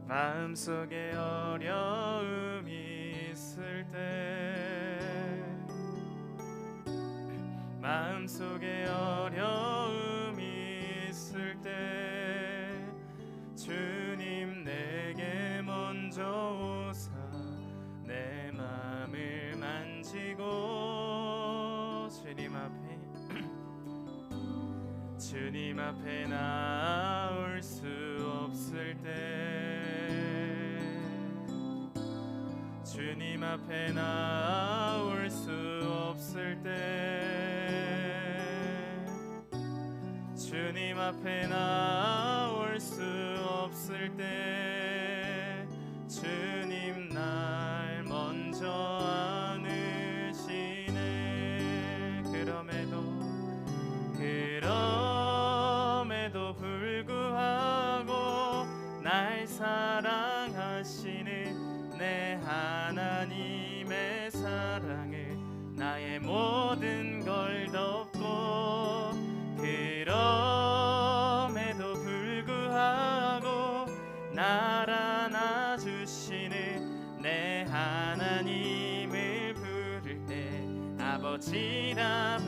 마음속에 어려움이 있을 때, 마음속에 어려움이 있을 때 주님 내게 먼저 오사 내 마음을 만지고 주님 앞에 나올 수 없을 때, 주님 앞에 나올 수 없을 때, 주님 앞에 나올 수 없을 때 주님 날 먼저 안으시네. 그럼에도 불구하고 날 사랑하시는 내 하나님의 사랑을 나의 모든 걸 덮고, 그럼에도 불구하고 날 안아주시는 내 하나님을 부를 때 아버지라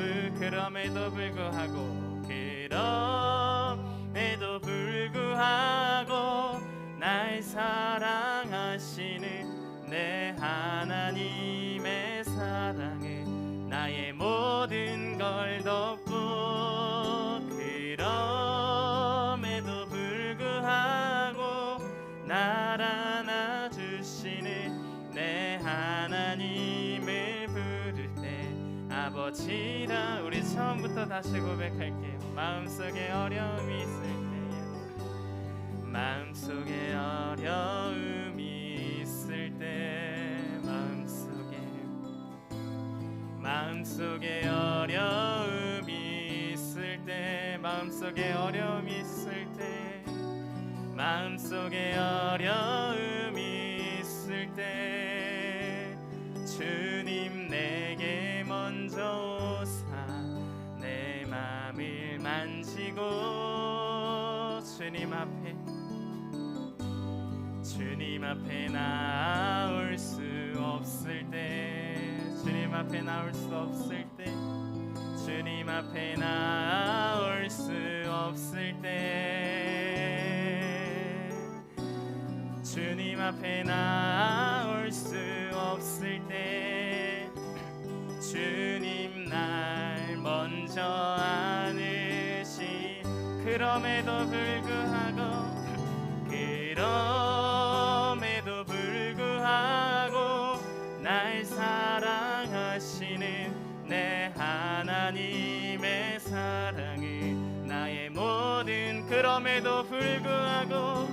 그럼에도 불구하고 날 사랑하시는 내 하나님의 사랑을 나의 모든 걸 덮고, 그럼에도 불구하고 날 안아주시는 내 하나님을 부를 때 아버지라. 우리 처음부터 다시 고백할게요. 마음속에 어려움이 있을 때, 마음속에 어려움이 있을 때, 마음속에 어려움이 있을 때, 마음속에 어려움이 있을 때, 마음속에 어려움이 있을 때 주님 내게 먼저 오사 내 맘을 만지고, 주님 앞에 나올 수 없을 때, 주님 앞에 나올 수 없을 때, 주님 앞에 나올 수 없을 때, 주님 앞에 나올 수 없을 때 주님 날 먼저 안으시. 그럼에도 불구하고 날 사랑하시는 내 하나님의 사랑을 나의 모든, 그럼에도 불구하고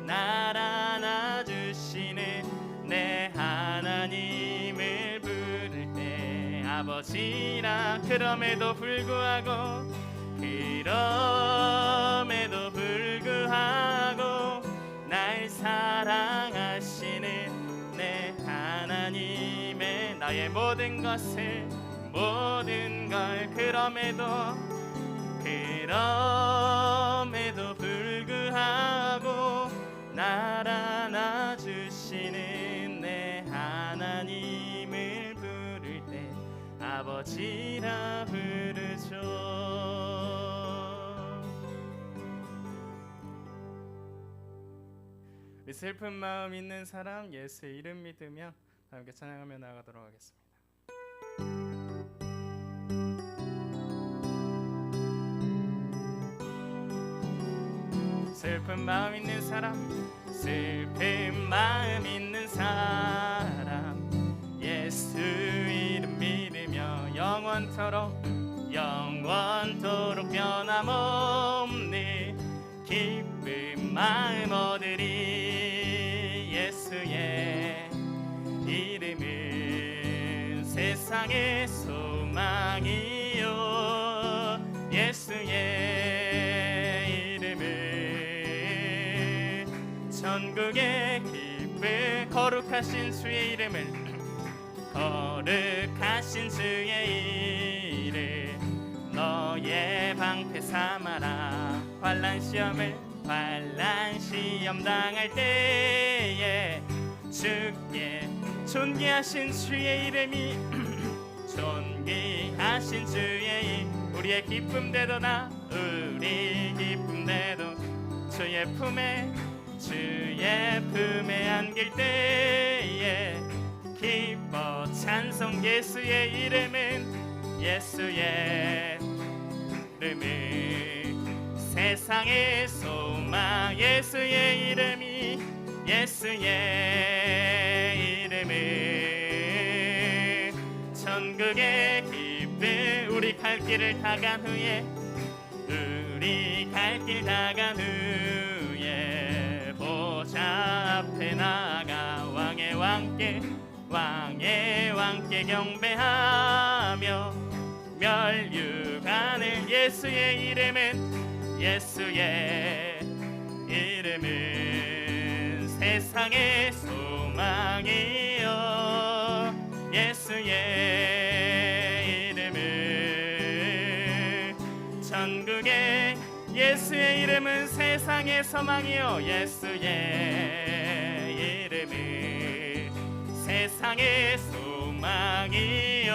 날 안아주시는 내 하나님을 부를 때 아버지라. 그럼에도 불구하고 날 사랑하시는 내 하나님의 나의 모든 걸 그럼에도 불구하고 날 안아주시는 내 하나님을 부를 때 아버지라 부르죠. 슬픈 마음 있는 사람 예수의 이름 믿으며 함께 찬양하며 나아가도록 하겠습니다. 슬픈 마음 있는 사람 예수 이름 믿으며 영원토록 변함없는 기쁜 마음 얻으리. 예수의 이름은 세상의 소망이요, 예수의 이름은 천국의 기쁨. 거룩하신 주의 이름 너의 방패 삼아라. 환난 시험 당할 때에 주께 존귀하신 주의 이름이 존귀하신 주의 이름 우리의 기쁨되도다 우리 기쁨되도 주의 품에 안길 때에 기뻐 찬송 예수의 이름은 세상의 소망 예수의 이름이 천국의 기쁨 우리 갈 길을 다 간 후에 보좌 앞에 나가 왕의 왕께 경배하며 멸류관을 예수의 이름은 세상의 소망이요 예수의 이름은 천국의 예수의 이름은 세상의 소망이요 예수의 이름은 세상의 소망이요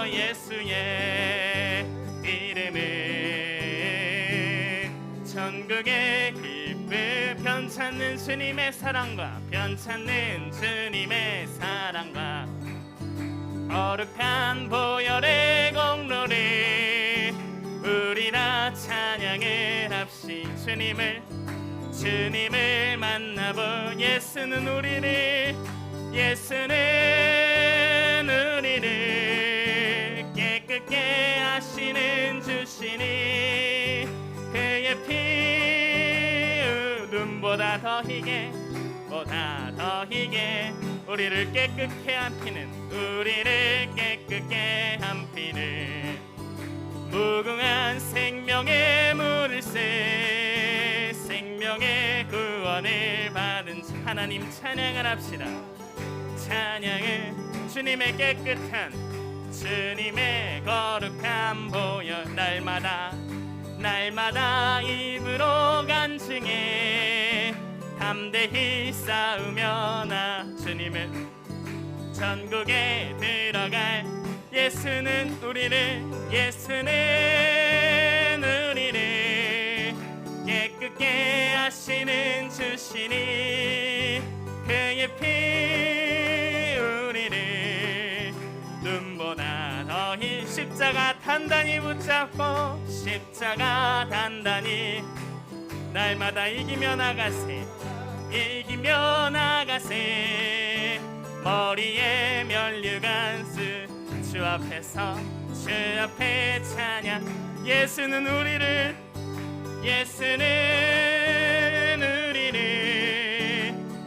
예수의 이름은 천국의 기쁨 변찮는 주님의 사랑과 거룩한 보혈의 공로를 우리라 찬양을 합시 주님을 만나본 예수는 우리를 깨끗게 하시는 주시니 그의 피 눈보다 더 희게 우리를 깨끗게 한 피는 무궁한 생명의 문을 세 생명의 구원을 받은 하나님 찬양을 합시다. 찬양은 주님의 깨끗한 주님의 거룩한 보혈 날마다 입으로 간증해 담대히 싸우며 나 주님을 천국에 들어갈 예수는 우리를 깨끗게 하시는 주시니 그의 피 우리를 눈보다 더히 십자가 단단히 붙잡고 십자가 단단히 날마다 이기며 나가세 머리에 멸류관 주 앞에서 주 앞에 찬양 예수는 우리를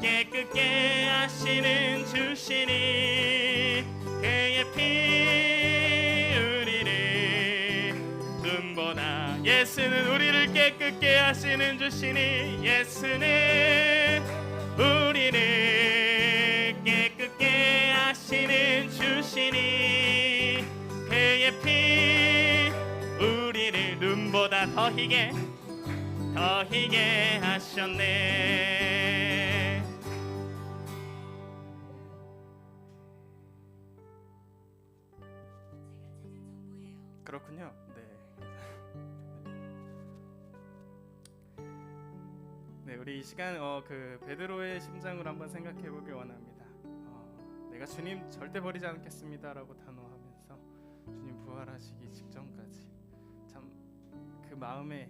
깨끗게 하시는 주시니 그의 피 우리를 눈보다 예수는 우리를 깨끗게 하시는 주시니 예수는 우리를 깨끗게 하시는 주시니 그의 피 우리를 눈보다 더 희게 하셨네. 그렇군요. 네, 우리 이 시간 그 베드로의 심장을 한번 생각해 보길 원합니다. 내가 주님 절대 버리지 않겠습니다라고 단호하면서 주님 부활하시기 직전까지 참 그 마음에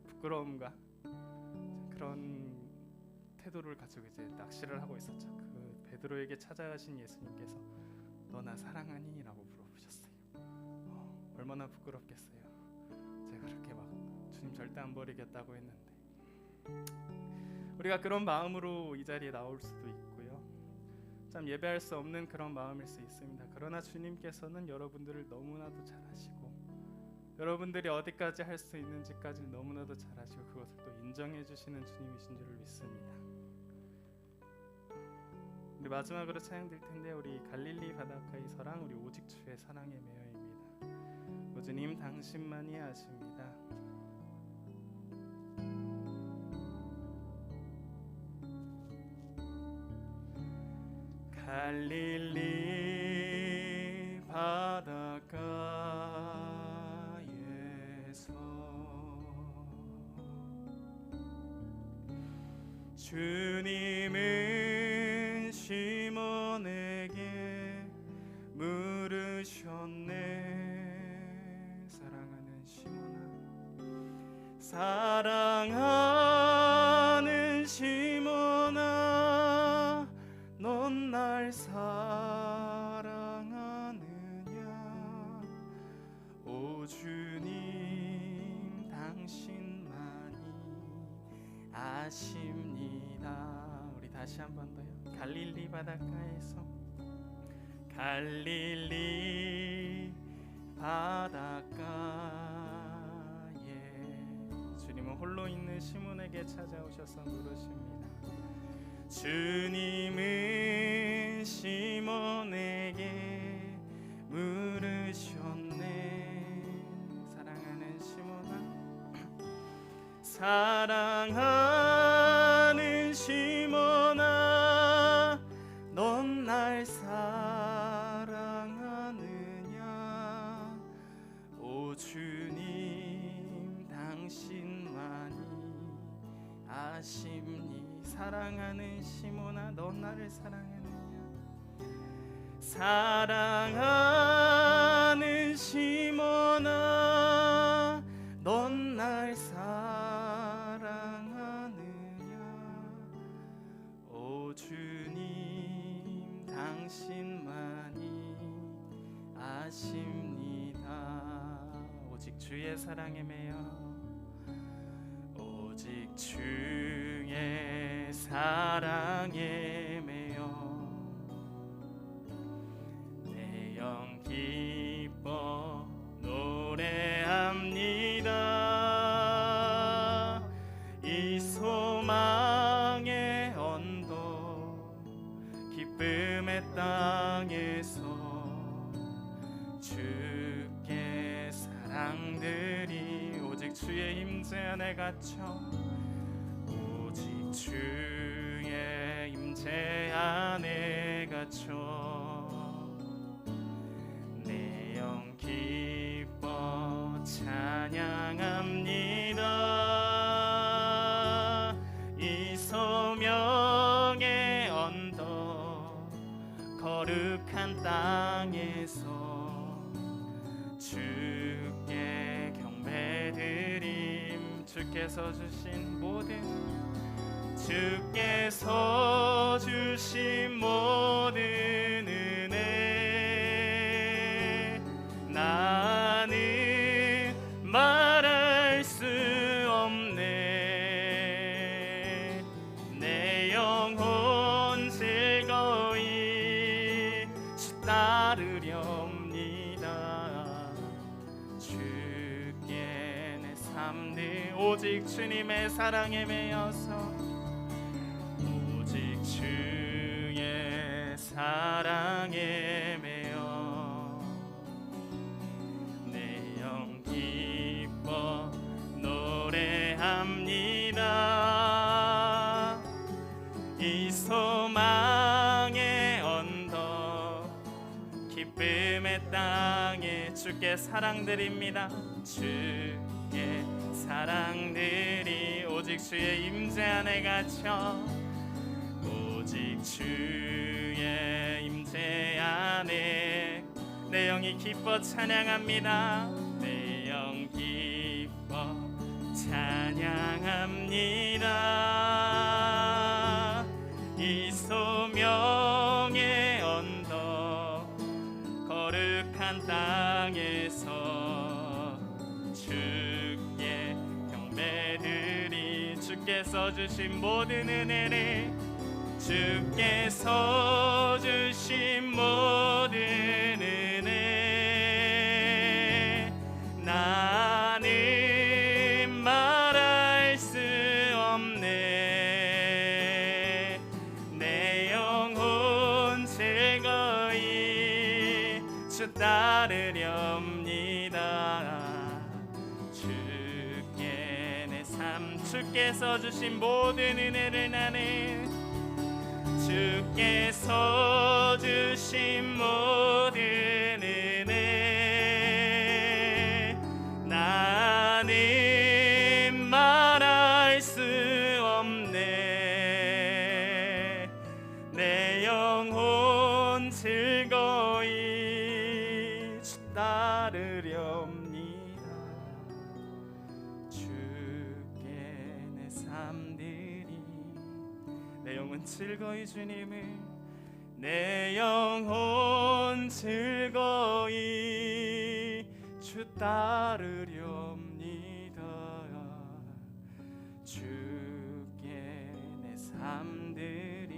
부끄러움과 그런 태도를 가지고 이제 낚시를 하고 있었죠. 그 베드로에게 찾아가신 예수님께서 너 나 사랑하니? 라고 물어보셨어요. 얼마나 부끄럽겠어요. 제가 그렇게 막 주님 절대 안 버리겠다고 했는데 우리가 그런 마음으로 이 자리에 나올 수도 있고요. 참 예배할 수 없는 그런 마음일 수 있습니다. 그러나 주님께서는 여러분들을 너무나도 잘 아시고 여러분들이 어디까지 할 수 있는지까지 너무나도 잘 아시고 그것을 또 인정해 주시는 주님이신 줄을 믿습니다. 우리 마지막으로 찬양 드릴 텐데 우리 갈릴리 바닷가의 서랑 우리 오직 주의 사랑의 매여입니다. 오 주님 당신만이 아십니다. 갈릴리 바닷가에서 주님은 시몬에게 물으셨네. 사랑하는 시몬아, 사랑하는 시몬아, 넌 날 사랑하느냐? 오 주님, 당신만이 아십니다. 우리 다시 한 번 더요. 갈릴리 바닷가에서, 갈릴리 바닷가에 주님은 홀로 있는 시몬에게 찾아오셔서 물으십니다. 주님은 시몬에게 물으셨네. 사랑하는 시몬아, 사랑하는 시몬아, 넌 날 사랑하느냐? 오 주님, 당신만이 아십니. 사랑하는 시몬아, 넌 나를 사랑하느냐? 사랑하는 시몬아, 넌 날 사랑하느냐? 오 주님, 당신만이 아십니다. 오직 주의 사랑에 매여, 오직 주의 사랑에 매여 내 영 기뻐 노래합니다. 이 소망의 언덕 기쁨의 땅에서 주께 사랑들이 오직 주의 임재 안에 갇혀, 오직 주의 임재 안에 갇혀 내 영 기뻐 찬양합니다. 이 소명의 언덕 거룩한 땅에서 주께 경배드림. 주께서 주신 모든, 주께서 주신 모든 은혜 나는 말할 수 없네. 내 영혼 즐거이 주 따르렵니다. 주께 내 삶들 오직 주님의 사랑에 매여서, 오직 주의 사랑에 매여 내 영 기뻐 노래합니다. 이 소망의 언덕 기쁨의 땅에 주께 사랑드립니다. 주께 사랑들이 오직 주의 임재 안에 갇혀, 오직 주의 임재 안에 내 영이 기뻐 찬양합니다. 내 영 기뻐 찬양합니다. 이 소명의 언덕 거룩한 땅에서 주께 경배드리. 주께서 주신 모든 은혜를, 주께서 주신 모든 은혜 나는 말할 수 없네. 내 영혼 즐거이 주 따르렵니다. 주께 내 삶, 주께서 주신 모든 은혜를 나는, 주께서 주신 모든 은혜 나는 말할 수 없네. 내 영혼 즐거이 주 따르렵니다. 주께 내 삶들이 내 영혼 즐거이 주님을 내 영혼 즐거이 주 따르렵니다. 주께 내 삶들입니다.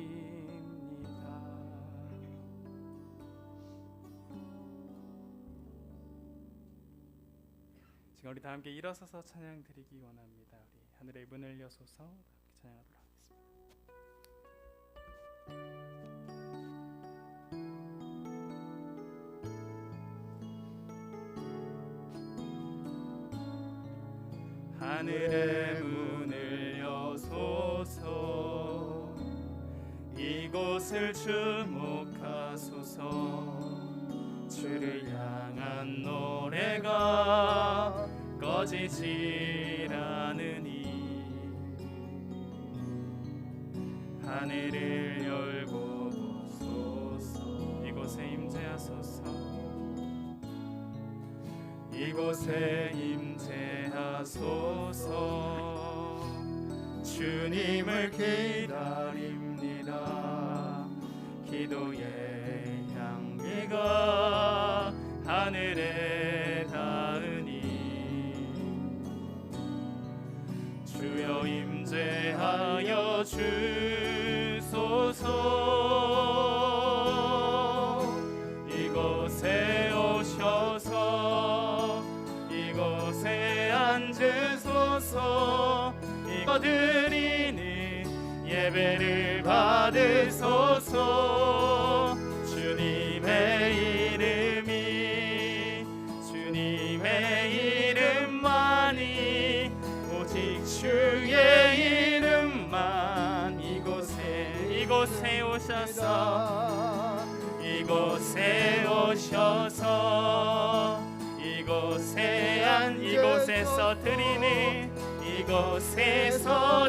지금 우리 다 함께 일어서서 찬양 드리기 원합니다. 우리 하늘의 문을 여소서 함께 찬양하도록 하겠습니다. 하늘의 문을 여소서 이곳을 주목하소서. 주를 향한 노래가 꺼지질 않으니 하늘을 열고 보소서. 이곳에 임재하소서. 이곳에 임재하소서. 주님을 기다립니다. 기도의 향기가 하늘에 닿으니 주여 임재하여 주소서. 이곳에 오셔서 이곳에 앉으소서. 이거 드리는 예배를 받으소서. 주님의 주님의 이름만이 오직 주의 이름만 이곳에 오셔서 이곳에서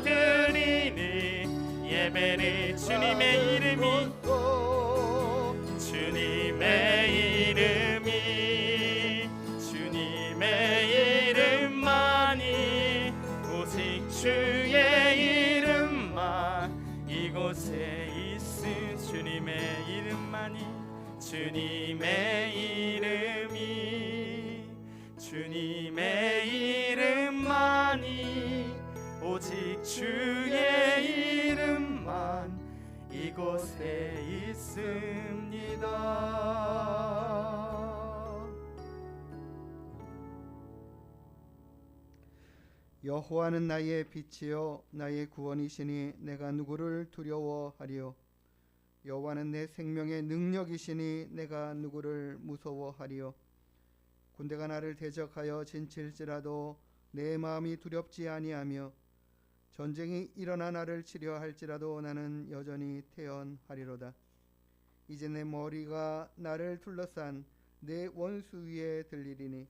드리는 예배를 주님의 이름만이 오직 주의 이름만 이곳에 있음. 주님의 이름만이 오직 주의 이름만 이곳에 있습니다. 여호와는 나의 빛이요 나의 구원이시니 내가 누구를 두려워하리요. 여호와는 내 생명의 능력이시니 내가 누구를 무서워하리요. 군대가 나를 대적하여 진칠지라도 내 마음이 두렵지 아니하며 전쟁이 일어나 나를 치려 할지라도 나는 여전히 태연하리로다. 이제 내 머리가 나를 둘러싼 내 원수 위에 들리리니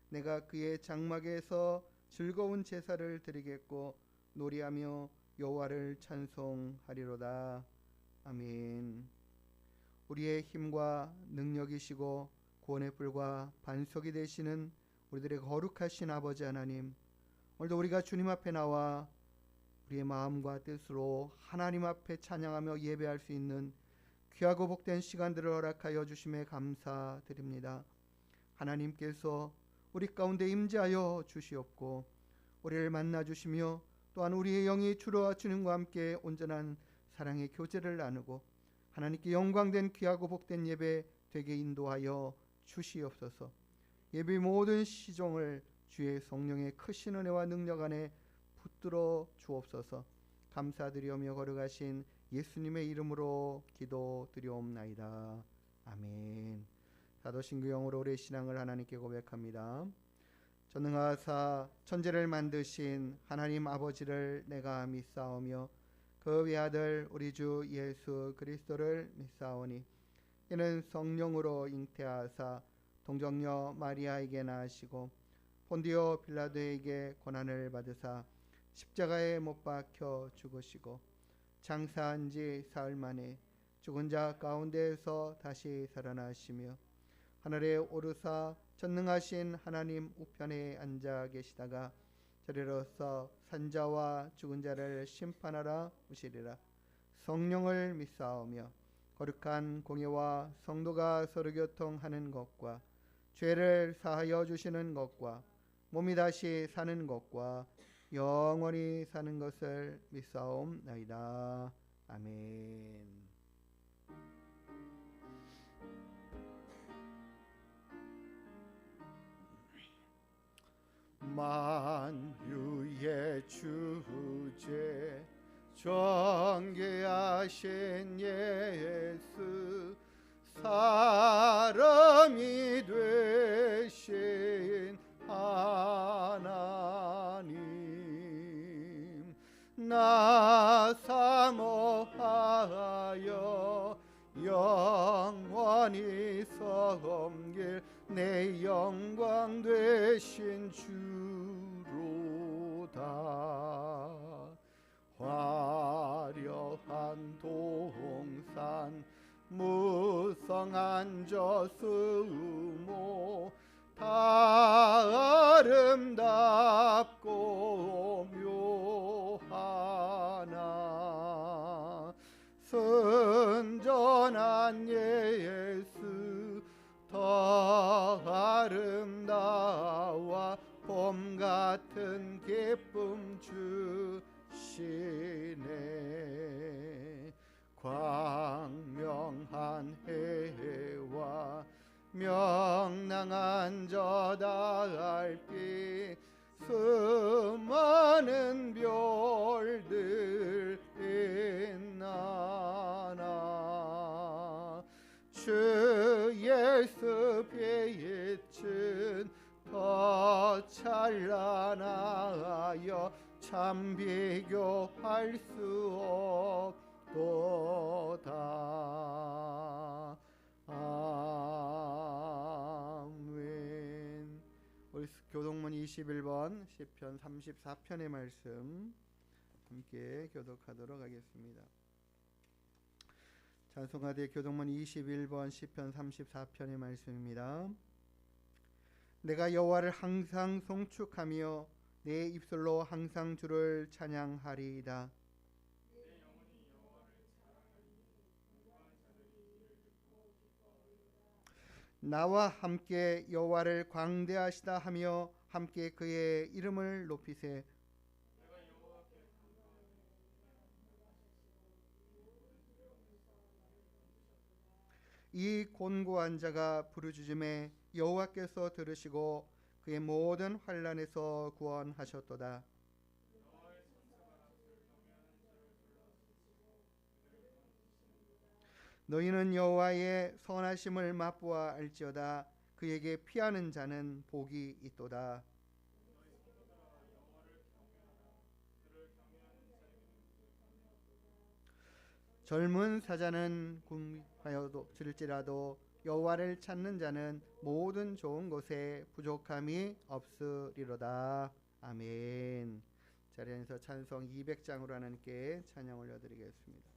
내가 그의 장막에서 즐거운 제사를 드리겠고 노래하며 여호와를 찬송하리로다. 아멘. 우리의 힘과 능력이시고 구원의 뿔과 반석이 되시는 우리들의 거룩하신 아버지 하나님, 오늘도 우리가 주님 앞에 나와 우리의 마음과 뜻으로 하나님 앞에 찬양하며 예배할 수 있는 귀하고 복된 시간들을 허락하여 주심에 감사드립니다. 하나님께서 우리 가운데 임재하여 주시옵고 우리를 만나 주시며 또한 우리의 영이 주와 주님과 함께 온전한 사랑의 교제를 나누고 하나님께 영광된 귀하고 복된 예배 되게 인도하여 주시옵소서. 예배 모든 시종을 주의 성령의 크신 은혜와 능력 안에 붙들어 주옵소서. 감사드리오며 거룩하신 예수님의 이름으로 기도드리옵나이다. 아멘. 사도신구 영으로 우리의 신앙을 하나님께 고백합니다. 전능하사 천지를 만드신 하나님 아버지를 내가 믿사오며 그 그 외아들 우리 주 예수 그리스도를 믿사오니 이는 성령으로 잉태하사 동정녀 마리아에게 나시고 본디오 빌라도에게 고난을 받으사 십자가에 못 박혀 죽으시고 장사한 지 사흘 만에 죽은 자 가운데에서 다시 살아나시며 하늘에 오르사 전능하신 하나님 우편에 앉아 계시다가 저리로서 산자와 죽은 자를 심판하러 오시리라. 성령을 믿사오며 거룩한 공예와 성도가 서로 교통하는 것과 죄를 사하여 주시는 것과 몸이 다시 사는 것과 영원히 사는 것을 믿사옵나이다. 아멘. 만유의 주제 존귀하신 예수 사람이 되신 하나님 나 사모하여 영원히 섬길 내 영광 되신 주로다. 화려한 동산 무성한 저수모 다 아름답고 묘하나 순전한 예수 더 아름다워 봄 같은 기쁨 주시네. 광명한 해와 명랑한 저 달빛 수많은 별들 있나나 주 예수 빛은 더 찬란하여 참 비교할 수 없도다. 아멘. 우리 교독문 21번 시편 34편의 말씀 함께 교독하도록 하겠습니다. 찬송가대 교독문 21번 시편 34편의 말씀입니다. 내가 여호와를 항상 송축하며 내 입술로 항상 주를 찬양하리이다. 나와 함께 여호와를 광대하시다 하며 함께 그의 이름을 높이세. 이 곤고한 자가 부르짖음에 여호와께서 들으시고 그의 모든 환난에서 구원하셨도다. 너희는 여호와의 선하심을 맛보아 알지어다. 그에게 피하는 자는 복이 있도다. 젊은 사자는 굶하여질지라도 여호와를 찾는 자는 모든 좋은 것에 부족함이 없으리로다. 아멘. 자리에서 찬송 200장으로 하나님께 찬양 올려드리겠습니다.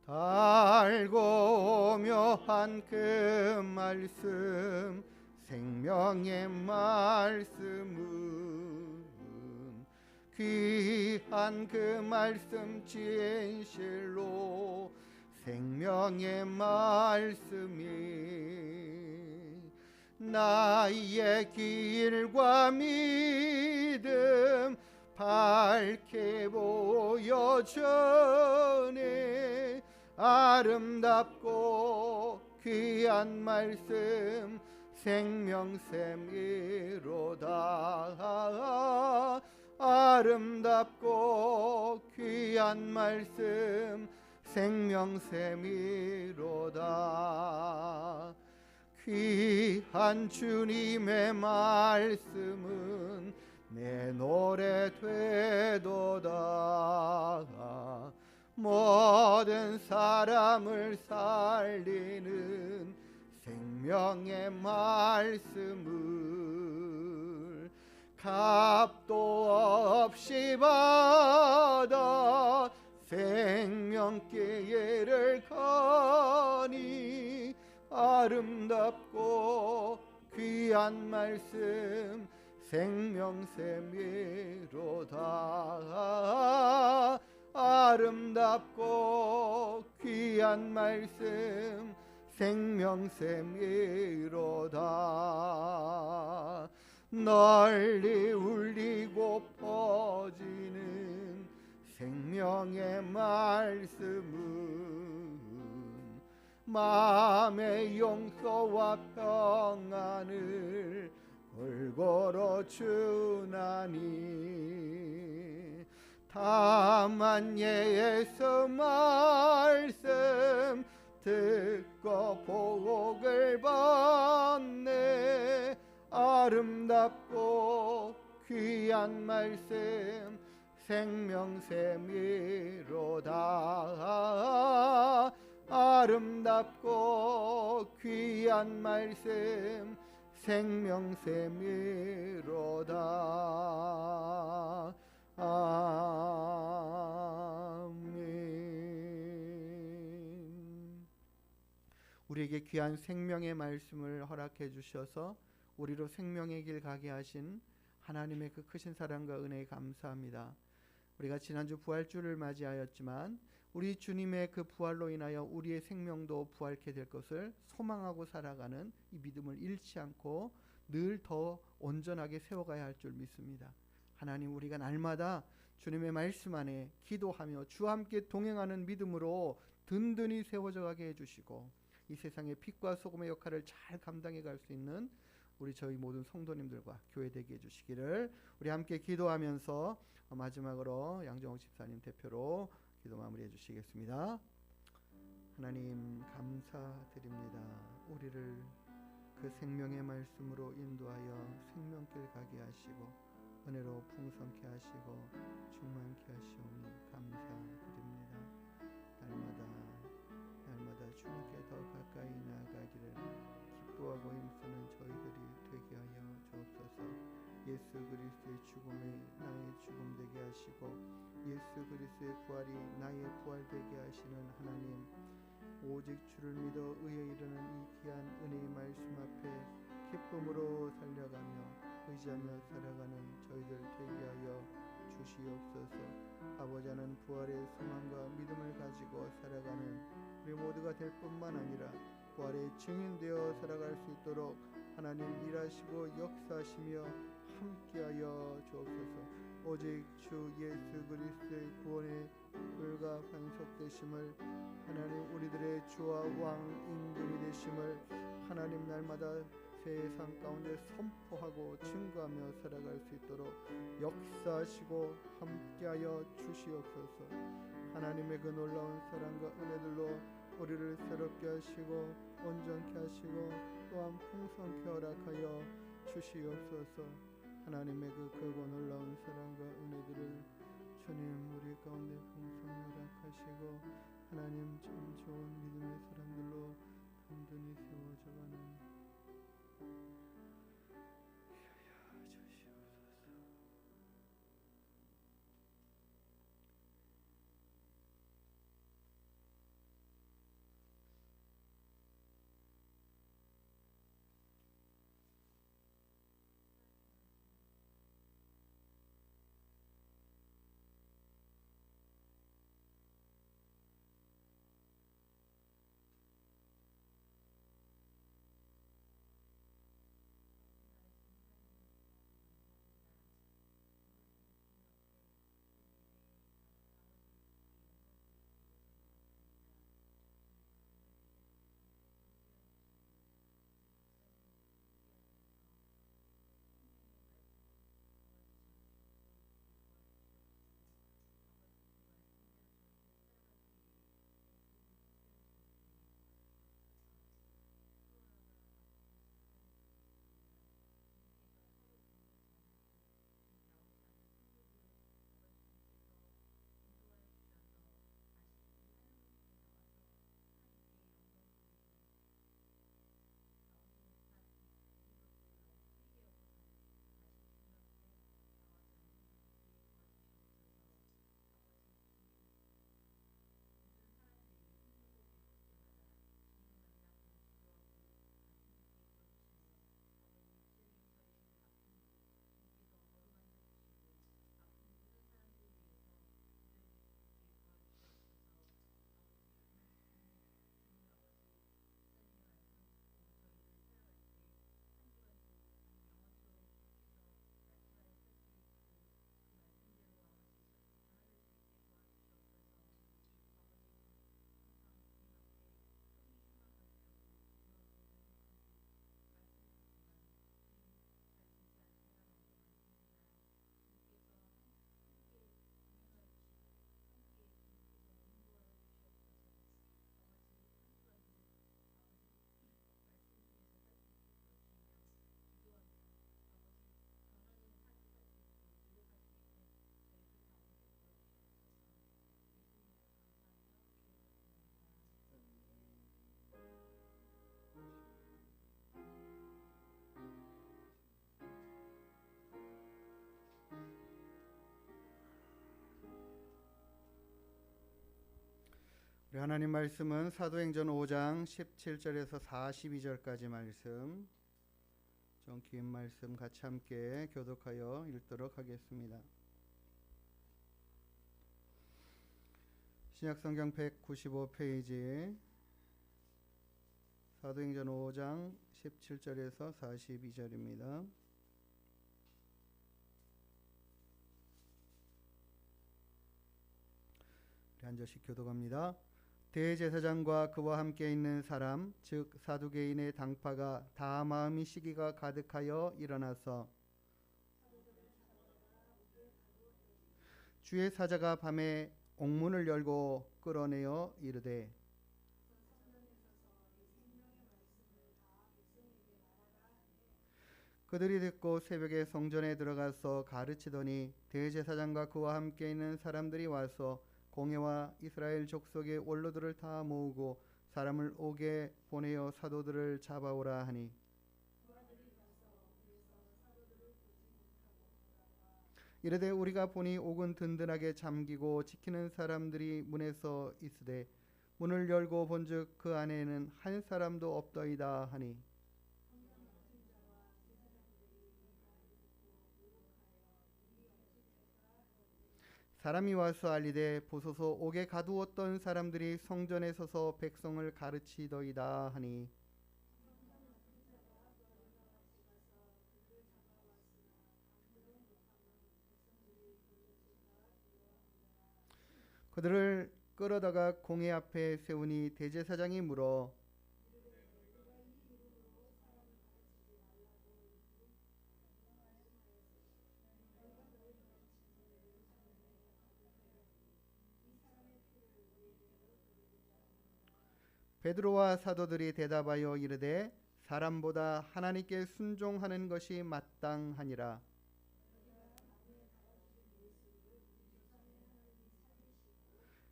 달고 묘한 그 말씀 생명의 말씀은 귀한 그 말씀 진실로 생명의 말씀이 나의 길과 믿음 밝게 보여주네. 아름답고 귀한 말씀 생명샘이로다. 아름답고 귀한 말씀 생명샘이로다. 귀한 주님의 말씀은 내 노래 되도다. 모든 사람을 살리는 생명의 말씀을 값도 없이 받아 생명길을 가니 아름답고 귀한 말씀 생명샘이로다. 아름답고 귀한 말씀 생명샘이로다. 널리 울리고 퍼지는 생명의 말씀은 마음의 용서와 평안을 골고루 주나니 다만 예수 말씀 듣고 복을 받네. 아름답고 귀한 말씀 생명샘이로다. 아름답고 귀한 말씀 생명샘이로다. 아멘. 우리에게 귀한 생명의 말씀을 허락해 주셔서 우리로 생명의 길 가게 하신 하나님의 그 크신 사랑과 은혜에 감사합니다. 우리가 지난주 부활주를 맞이하였지만 우리 주님의 그 부활로 인하여 우리의 생명도 부활케 될 것을 소망하고 살아가는 이 믿음을 잃지 않고 늘 더 온전하게 세워가야 할 줄 믿습니다. 하나님, 우리가 날마다 주님의 말씀 안에 기도하며 주와 함께 동행하는 믿음으로 든든히 세워져 가게 해주시고 이 세상의 빛과 소금의 역할을 잘 감당해 갈 수 있는 우리 저희 모든 성도님들과 교회 되게 해주시기를 우리 함께 기도하면서 마지막으로 양정옥 집사님 대표로 기도 마무리해 주시겠습니다. 하나님 감사드립니다. 우리를 그 생명의 말씀으로 인도하여 생명길 가게 하시고 은혜로 풍성케 하시고 충만케 하시오니 감사드립니다. 날마다 주님께 더 가까이 나아가기를 기뻐하고 힘쓰는 저희들이 되게 하여 주옵소서. 예수 그리스도의 죽음이 나의 죽음 되게 하시고 예수 그리스도의 부활이 나의 부활 되게 하시는 하나님, 오직 주를 믿어 의에 이르는 이 귀한 은혜의 말씀 앞에 기쁨으로 살려가며 의지하며 살아가는 저희들 되게 하여 주시옵소서. 아버지는 부활의 소망과 믿음을 가지고 살아가는 우리 모두가 될 뿐만 아니라 부활의 증인되어 살아갈 수 있도록 하나님 일하시고 역사하시며 함께하여 주옵소서. 오직 주 예수 그리스도의 구원의 불과 반석되심을, 하나님 우리들의 주와 왕 임금이 되심을 하나님 날마다 세상 가운데 선포하고 증거하며 살아갈 수 있도록 역사하시고 함께하여 주시옵소서. 하나님의 그 놀라운 사랑과 은혜들로 우리를 새롭게 하시고 온전케 하시고 또한 풍성케 허락하여 주시옵소서. 하나님의 그 크고 놀라운 사랑과 은혜들을 주님 우리 가운데 풍성히 허락하시고 하나님 참 좋은 믿음의 사람들로 든든히 세워져가는 우리 하나님 말씀은 사도행전 5장 17절에서 42절까지 말씀, 좀 긴 말씀 같이 함께 교독하여 읽도록 하겠습니다. 신약성경 195페이지 사도행전 5장 17절에서 42절입니다. 한 절씩 교독합니다. 대제사장과 그와 함께 있는 사람 즉 사두개인의 당파가 다 마음이 시기가 가득하여 일어나서 주의 사자가 밤에 옥문을 열고 끌어내어 이르되 그들이 듣고 새벽에 성전에 들어가서 가르치더니 대제사장과 그와 함께 있는 사람들이 와서 공회와 이스라엘 족속의 원로들을 다 모으고 사람을 옥에 보내어 사도들을 잡아오라 하니 이르되 우리가 보니 옥은 든든하게 잠기고 지키는 사람들이 문에서 있으되 문을 열고 본즉 그 안에는 한 사람도 없더이다 하니 사람이 와서 알리되 보소서 옥에 가두었던 사람들이 성전에 서서 백성을 가르치더이다 하니 그들을 끌어다가 공회 앞에 세우니 대제사장이 물어 베드로와 사도들이 대답하여 이르되 사람보다 하나님께 순종하는 것이 마땅하니라.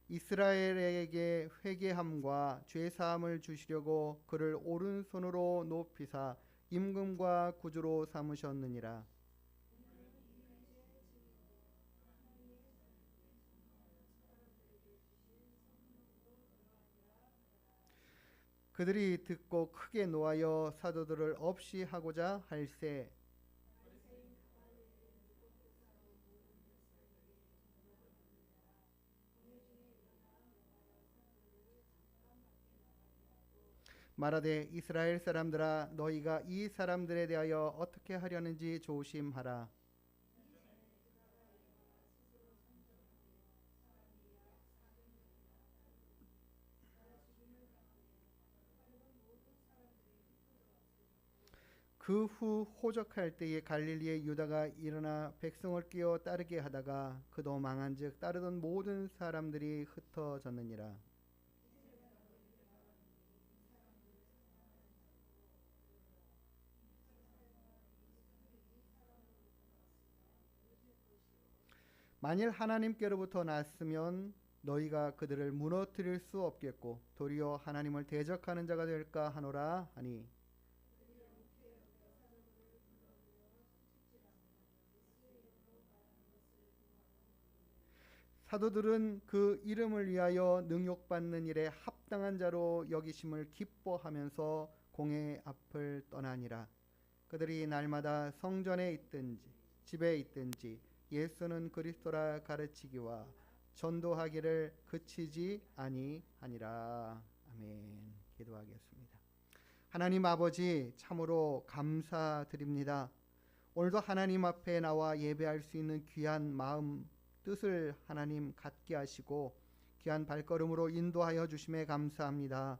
이스라엘에게 회개함과 죄 사함을 주시려고 그를 오른손으로 높이사 임금과 구주로 삼으셨느니라. 그들이 듣고 크게 노하여 사도들을 없이 하고자 할세 말하되 이스라엘 사람들아 너희가 이 사람들에 대하여 어떻게 하려는지 조심하라. 그 후 호적할 때에 갈릴리의 유다가 일어나 백성을 끼어 따르게 하다가 그도 망한즉 따르던 모든 사람들이 흩어졌느니라. 만일 하나님께로부터 났으면 너희가 그들을 무너뜨릴 수 없겠고 도리어 하나님을 대적하는 자가 될까 하노라 하니 사도들은 그 이름을 위하여 능욕받는 일에 합당한 자로 여기심을 기뻐하면서 공회 앞을 떠나니라. 그들이 날마다 성전에 있든지 집에 있든지 예수는 그리스도라 가르치기와 전도하기를 그치지 아니하니라. 아멘. 기도하겠습니다. 하나님 아버지 참으로 감사드립니다. 오늘도 하나님 앞에 나와 예배할 수 있는 귀한 마음 뜻을 하나님 갖게 하시고 귀한 발걸음으로 인도하여 주심에 감사합니다.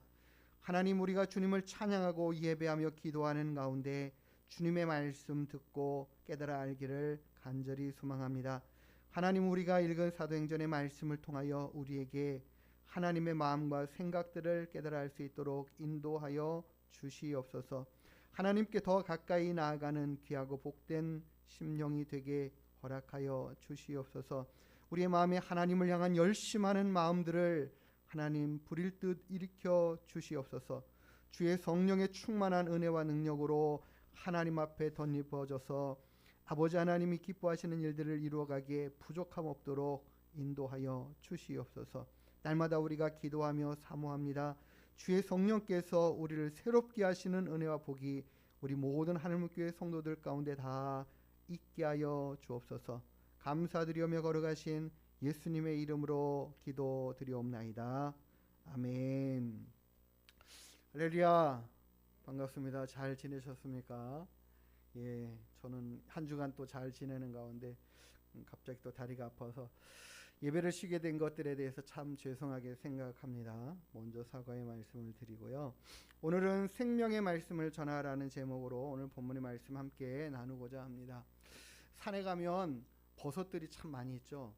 하나님 우리가 주님을 찬양하고 예배하며 기도하는 가운데 주님의 말씀 듣고 깨달아 알기를 간절히 소망합니다. 하나님 우리가 읽은 사도행전의 말씀을 통하여 우리에게 하나님의 마음과 생각들을 깨달아 알 수 있도록 인도하여 주시옵소서. 하나님께 더 가까이 나아가는 귀하고 복된 심령이 되게 허락하여 주시옵소서. 우리의 마음에 하나님을 향한 열심하는 마음들을 하나님 불일 듯 일으켜 주시옵소서. 주의 성령의 충만한 은혜와 능력으로 하나님 앞에 덧입어져서 아버지 하나님이 기뻐하시는 일들을 이루어가기에 부족함 없도록 인도하여 주시옵소서. 날마다 우리가 기도하며 사모합니다. 주의 성령께서 우리를 새롭게 하시는 은혜와 복이 우리 모든 하늘문교회 성도들 가운데 다 있게 하여 주옵소서. 감사드리며 걸어가신 예수님의 이름으로 기도드리옵나이다. 아멘. 할렐루야. 반갑습니다. 잘 지내셨습니까? 예, 저는 한 주간 또 잘 지내는 가운데 갑자기 또 다리가 아파서 예배를 쉬게 된 것들에 대해서 참 죄송하게 생각합니다. 먼저 사과의 말씀을 드리고요. 오늘은 생명의 말씀을 전하라는 제목으로 오늘 본문의 말씀 함께 나누고자 합니다. 산에 가면 버섯들이 참 많이 있죠.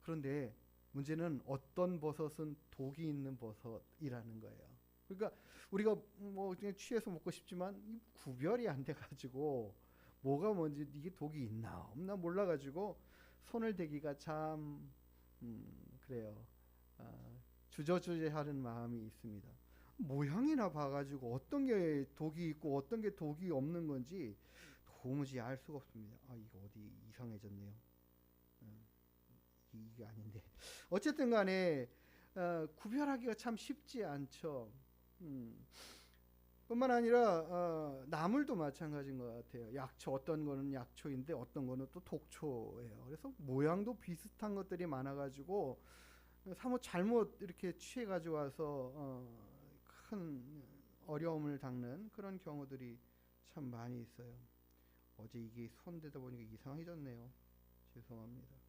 그런데 문제는 어떤 버섯은 독이 있는 버섯이라는 거예요. 그러니까 우리가 뭐 그냥 취해서 먹고 싶지만 구별이 안 돼가지고 뭐가 뭔지 이게 독이 있나 없나 몰라가지고 손을 대기가 참 그래요. 주저주저하는 마음이 있습니다. 모양이나 봐가지고 어떤 게 독이 있고 어떤 게 독이 없는 건지 도무지 알 수가 없습니다. 이거 어디 이상해졌네요. 이게 아닌데. 어쨌든 간에 구별하기가 참 쉽지 않죠. 뿐만 아니라 나물도 마찬가지인 것 같아요. 약초, 어떤 거는 약초인데 어떤 거는 또 독초예요. 그래서 모양도 비슷한 것들이 많아가지고 사뭇 잘못 이렇게 취해가지고 와서 큰 어려움을 겪는 그런 경우들이 참 많이 있어요. 어제 이게 손대다 보니까 이상해졌네요. 죄송합니다.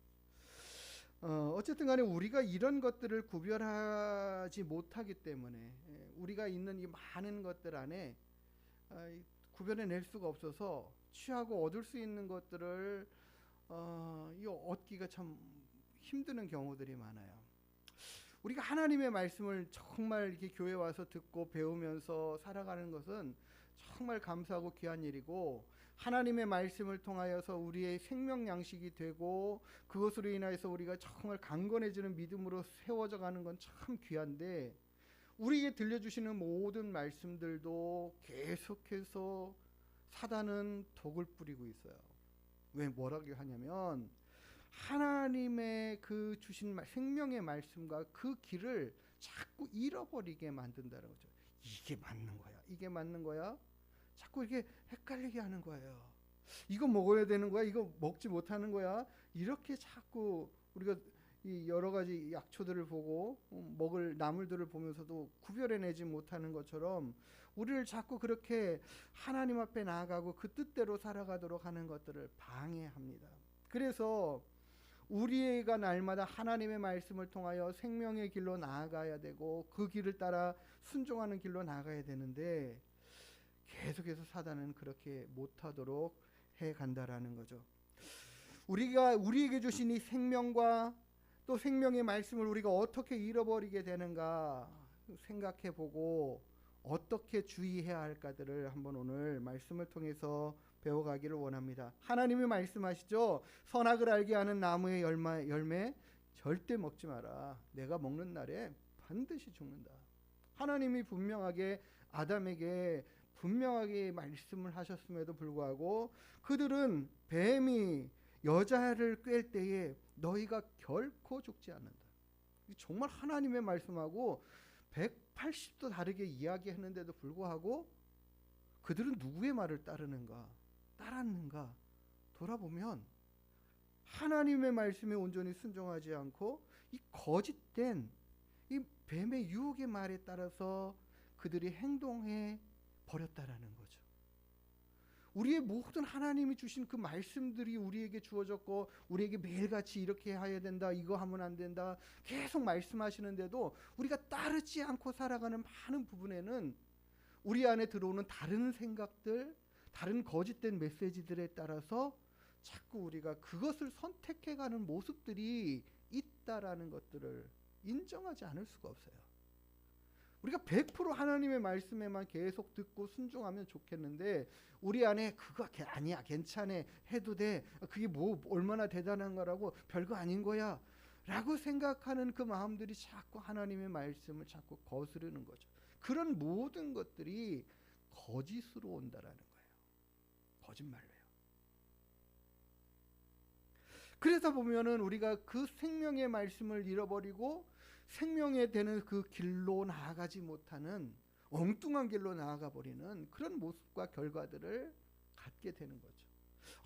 어쨌든 간에 우리가 이런 것들을 구별하지 못하기 때문에 우리가 있는 이 많은 것들 안에 구별해낼 수가 없어서 취하고 얻을 수 있는 것들을 얻기가 참 힘드는 경우들이 많아요. 우리가 하나님의 말씀을 정말 이렇게 교회 와서 듣고 배우면서 살아가는 것은 정말 감사하고 귀한 일이고, 하나님의 말씀을 통하여서 우리의 생명 양식이 되고 그것으로 인하여서 우리가 정말 강건해지는 믿음으로 세워져 가는 건 참 귀한데, 우리에게 들려주시는 모든 말씀들도 계속해서 사단은 독을 뿌리고 있어요. 왜 뭐라고 하냐면 하나님의 그 주신 생명의 말씀과 그 길을 자꾸 잃어버리게 만든다는 거죠. 이게 맞는 거야, 이게 맞는 거야, 자꾸 이렇게 헷갈리게 하는 거예요. 이거 먹어야 되는 거야, 이거 먹지 못하는 거야, 이렇게 자꾸 우리가 이 여러 가지 약초들을 보고 먹을 나물들을 보면서도 구별해내지 못하는 것처럼 우리를 자꾸 그렇게 하나님 앞에 나아가고 그 뜻대로 살아가도록 하는 것들을 방해합니다. 그래서 우리가 날마다 하나님의 말씀을 통하여 생명의 길로 나아가야 되고 그 길을 따라 순종하는 길로 나아가야 되는데, 계속해서 사단은 그렇게 못하도록 해간다라는 거죠. 우리에게 주신 이 생명과 또 생명의 말씀을 우리가 어떻게 잃어버리게 되는가 생각해보고 어떻게 주의해야 할까들을 한번 오늘 말씀을 통해서 배워가기를 원합니다. 하나님이 말씀하시죠. 선악을 알게 하는 나무의 열매 절대 먹지 마라. 내가 먹는 날에 반드시 죽는다. 하나님이 분명하게 아담에게 분명하게 말씀을 하셨음에도 불구하고 그들은 뱀이 여자를 꿰을 때에 너희가 결코 죽지 않는다. 정말 하나님의 말씀하고 180도 다르게 이야기했는데도 불구하고 그들은 누구의 말을 따랐는가 돌아보면 하나님의 말씀에 온전히 순종하지 않고 이 거짓된 이 뱀의 유혹의 말에 따라서 그들이 행동해 버렸다라는 거죠. 우리의 모든 하나님이 주신 그 말씀들이 우리에게 주어졌고 우리에게 매일같이 이렇게 해야 된다, 이거 하면 안 된다 계속 말씀하시는데도 우리가 따르지 않고 살아가는 많은 부분에는 우리 안에 들어오는 다른 생각들, 다른 거짓된 메시지들에 따라서 자꾸 우리가 그것을 선택해가는 모습들이 있다라는 것들을 인정하지 않을 수가 없어요. 우리가 100% 하나님의 말씀에만 계속 듣고 순종하면 좋겠는데 우리 안에 그거 아니야, 괜찮아, 해도 돼, 그게 뭐 얼마나 대단한 거라고, 별거 아닌 거야 라고 생각하는 그 마음들이 자꾸 하나님의 말씀을 자꾸 거스르는 거죠. 그런 모든 것들이 거짓으로 온다라는 거예요. 거짓말로요. 그래서 보면은 우리가 그 생명의 말씀을 잃어버리고 생명에 되는 그 길로 나아가지 못하는 엉뚱한 길로 나아가 버리는 그런 모습과 결과들을 갖게 되는 거죠.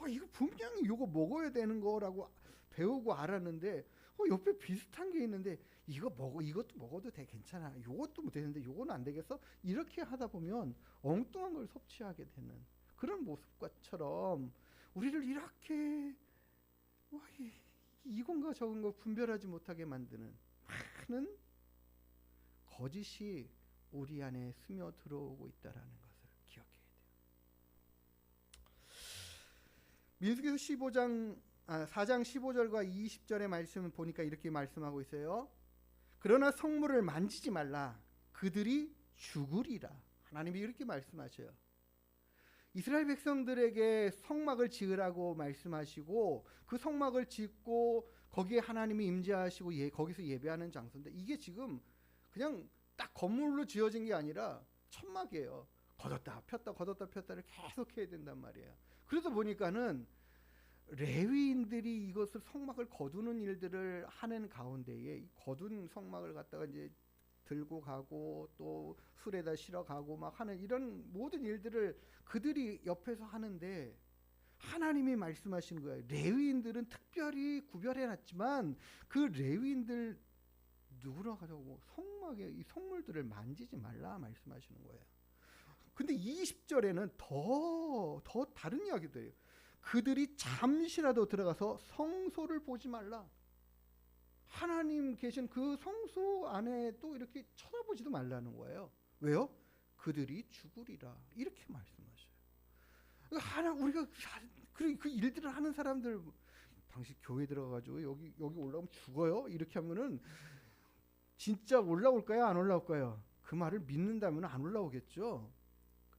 이거 분명히 이거 먹어야 되는 거라고 배우고 알았는데 옆에 비슷한 게 있는데 이것도 먹어도 괜찮아. 이것도 되는데 이거는 안 되겠어? 이렇게 하다 보면 엉뚱한 걸 섭취하게 되는 그런 모습과처럼 우리를 이렇게 이건가 저건가 분별하지 못하게 만드는 많은 거짓이 우리 안에 스며 들어오고 있다라는 것을 기억해야 돼요. 민수기서 4장 15절과 20절의 말씀을 보니까 이렇게 말씀하고 있어요. 그러나 성물을 만지지 말라. 그들이 죽으리라. 하나님이 이렇게 말씀하셔요. 이스라엘 백성들에게 성막을 지으라고 말씀하시고 그 성막을 짓고 거기에 하나님이 임재하시고 거기서 예배하는 장소인데 이게 지금 그냥 딱 건물로 지어진 게 아니라 천막이에요. 걷었다 폈다 걷었다 폈다를 계속 해야 된단 말이에요. 그래서 보니까는 레위인들이 이것을 성막을 거두는 일들을 하는 가운데에 이 거둔 성막을 갖다가 이제 들고 가고 또 술에다 실어 가고 막 하는 이런 모든 일들을 그들이 옆에서 하는데 하나님이 말씀하시는 거예요. 레위인들은 특별히 구별해 놨지만 그 레위인들 누구라 가지고 성막에 이 성물들을 만지지 말라 말씀하시는 거예요. 근데 20절에는 더 다른 이야기들이에요. 그들이 잠시라도 들어가서 성소를 보지 말라. 하나님 계신 그 성소 안에 또 이렇게 쳐다보지도 말라는 거예요. 왜요? 그들이 죽으리라. 이렇게 말씀하셔요. 우리가 그 일들을 하는 사람들 당신 교회 들어가가지고 여기 올라오면 죽어요? 이렇게 하면은 진짜 올라올까요? 안 올라올까요? 그 말을 믿는다면 안 올라오겠죠.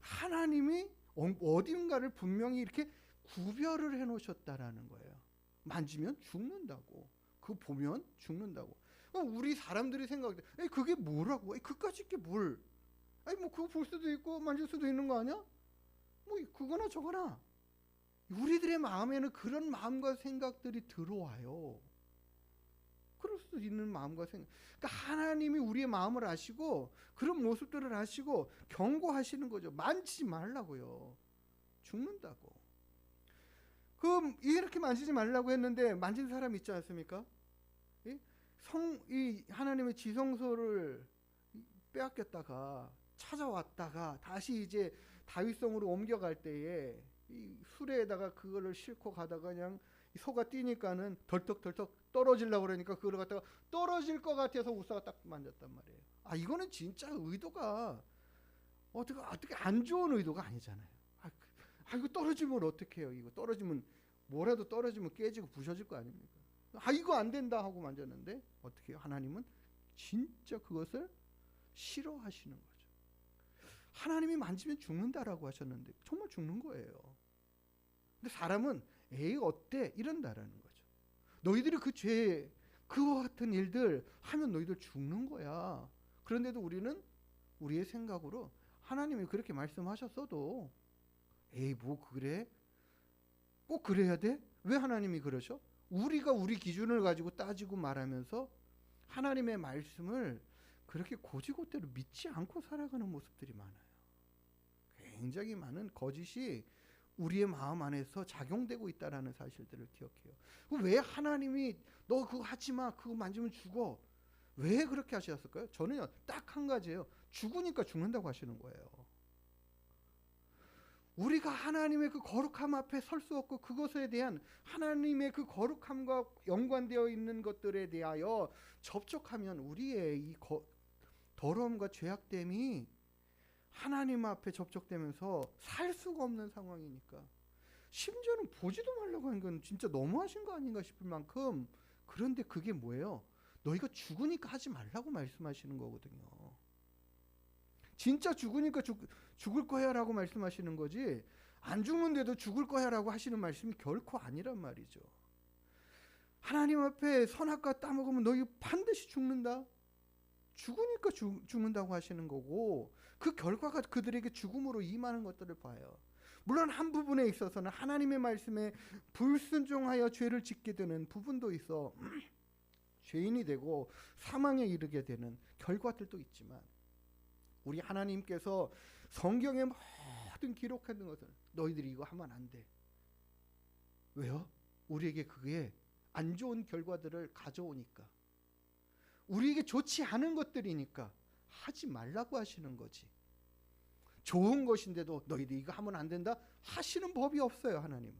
하나님이 어딘가를 분명히 이렇게 구별을 해놓으셨다라는 거예요. 만지면 죽는다고. 그거 보면 죽는다고. 우리 사람들이 생각해, 그게 뭐라고? 그까짓 게 뭘? 뭐 그거 볼 수도 있고 만질 수도 있는 거 아니야? 뭐 그거나 저거나. 우리들의 마음에는 그런 마음과 생각들이 들어와요. 그럴 수도 있는 마음과 생각. 그러니까 하나님이 우리의 마음을 아시고 그런 모습들을 아시고 경고하시는 거죠. 만지지 말라고요. 죽는다고. 그럼 이렇게 만지지 말라고 했는데 만진 사람 있지 않습니까? 이 하나님의 지성소를 빼앗겼다가 찾아왔다가 다시 이제 다윗성으로 옮겨갈 때에 이 수레에다가 그거를 싣고 가다가 그냥 소가 뛰니까는 덜떡덜떡 떨어지려고 그러니까 그걸 갖다가 떨어질 것 같아서 우사가 딱 만졌단 말이에요. 이거는 진짜 의도가 어떻게 안 좋은 의도가 아니잖아요. 이거 떨어지면 어떻게 해요? 이거 떨어지면 뭐라도 떨어지면 깨지고 부서질 거 아닙니까? 이거 안 된다 하고 만졌는데 어떻게 해요? 하나님은 진짜 그것을 싫어하시는 거죠. 하나님이 만지면 죽는다라고 하셨는데 정말 죽는 거예요. 근데 사람은 어때? 이런다라는 거죠. 너희들이 그 죄, 그와 같은 일들 하면 너희들 죽는 거야. 그런데도 우리는 우리의 생각으로 하나님이 그렇게 말씀하셨어도 뭐 그래? 꼭 그래야 돼? 왜 하나님이 그러셔? 우리가 우리 기준을 가지고 따지고 말하면서 하나님의 말씀을 그렇게 고지고대로 믿지 않고 살아가는 모습들이 많아요. 굉장히 많은 거짓이 우리의 마음 안에서 작용되고 있다는 사실들을 기억해요. 왜 하나님이 너 그거 하지 마, 그거 만지면 죽어, 왜 그렇게 하셨을까요? 저는요 딱 한 가지예요. 죽으니까 죽는다고 하시는 거예요. 우리가 하나님의 그 거룩함 앞에 설 수 없고 그것에 대한 하나님의 그 거룩함과 연관되어 있는 것들에 대하여 접촉하면 우리의 이 더러움과 죄악됨이 하나님 앞에 접촉되면서 살 수가 없는 상황이니까 심지어는 보지도 말라고 하는 건 진짜 너무하신 거 아닌가 싶을 만큼. 그런데 그게 뭐예요? 너희가 죽으니까 하지 말라고 말씀하시는 거거든요. 진짜 죽으니까 죽을 거야 라고 말씀하시는 거지 안 죽는데도 죽을 거야 라고 하시는 말씀이 결코 아니란 말이죠. 하나님 앞에 선악과 따먹으면 너희 반드시 죽는다. 죽으니까 죽는다고 하시는 거고 그 결과가 그들에게 죽음으로 임하는 것들을 봐요. 물론 한 부분에 있어서는 하나님의 말씀에 불순종하여 죄를 짓게 되는 부분도 있어 죄인이 되고 사망에 이르게 되는 결과들도 있지만, 우리 하나님께서 성경의 모든 기록하는 것은 너희들이 이거 하면 안 돼. 왜요? 우리에게 그게 안 좋은 결과들을 가져오니까, 우리에게 좋지 않은 것들이니까 하지 말라고 하시는 거지. 좋은 것인데도 너희들이 이거 하면 안 된다 하시는 법이 없어요, 하나님은.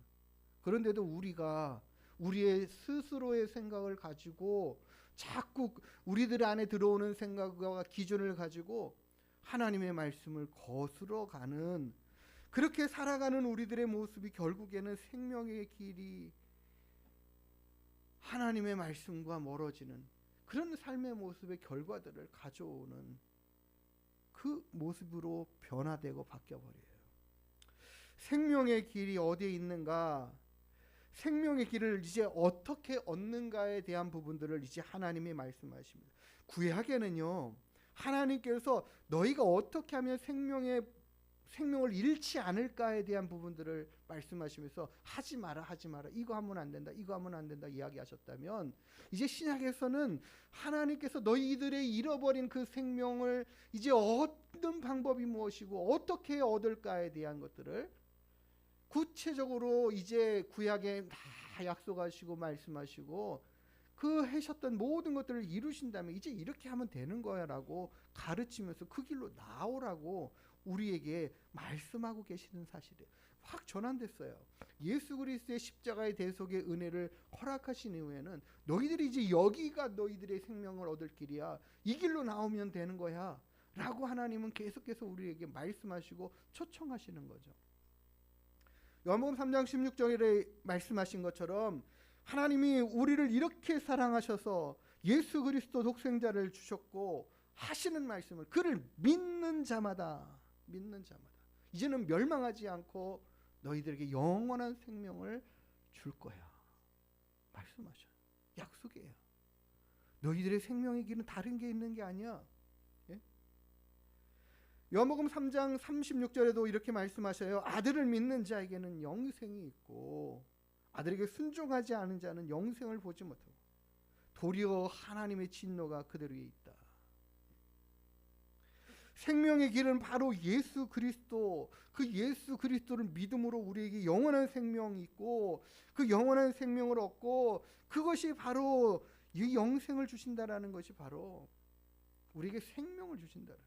그런데도 우리가 우리의 스스로의 생각을 가지고 자꾸 우리들 안에 들어오는 생각과 기준을 가지고 하나님의 말씀을 거스러 가는, 그렇게 살아가는 우리들의 모습이 결국에는 생명의 길이 하나님의 말씀과 멀어지는 그런 삶의 모습의 결과들을 가져오는 그 모습으로 변화되고 바뀌어버려요. 생명의 길이 어디에 있는가, 생명의 길을 이제 어떻게 얻는가에 대한 부분들을 이제 하나님이 말씀하십니다. 구약에는요, 하나님께서 너희가 어떻게 하면 생명을 잃지 않을까에 대한 부분들을 말씀하시면서 하지 마라, 하지 마라, 이거 하면 안 된다, 이거 하면 안 된다 이야기하셨다면, 이제 신약에서는 하나님께서 너희들의 잃어버린 그 생명을 이제 얻는 방법이 무엇이고 어떻게 얻을까에 대한 것들을 구체적으로 이제 구약에 다 약속하시고 말씀하시고 그 하셨던 모든 것들을 이루신다면 이제 이렇게 하면 되는 거야 라고 가르치면서 그 길로 나오라고 우리에게 말씀하고 계시는 사실이에요. 확 전환됐어요. 예수 그리스도의 십자가의 대속의 은혜를 허락하신 이후에는 너희들이 이제 여기가 너희들의 생명을 얻을 길이야, 이 길로 나오면 되는 거야 라고 하나님은 계속해서 우리에게 말씀하시고 초청하시는 거죠. 요한복음 3장 16절에 말씀하신 것처럼 하나님이 우리를 이렇게 사랑하셔서 예수 그리스도 독생자를 주셨고 하시는 말씀을, 그를 믿는 자마다 이제는 멸망하지 않고 너희들에게 영원한 생명을 줄 거야 말씀하셔요. 약속이에요. 너희들의 생명의 길은 다른 게 있는 게 아니야. 예? 요한복음 3장 36절에도 이렇게 말씀하셔요. 아들을 믿는 자에게는 영생이 있고 아들에게 순종하지 않은 자는 영생을 보지 못하고 도리어 하나님의 진노가 그들 위에 있다. 생명의 길은 바로 예수 그리스도, 그 예수 그리스도를 믿음으로 우리에게 영원한 생명이 있고 그 영원한 생명을 얻고 그것이 바로 이 영생을 주신다라는 것이 바로 우리에게 생명을 주신다라는,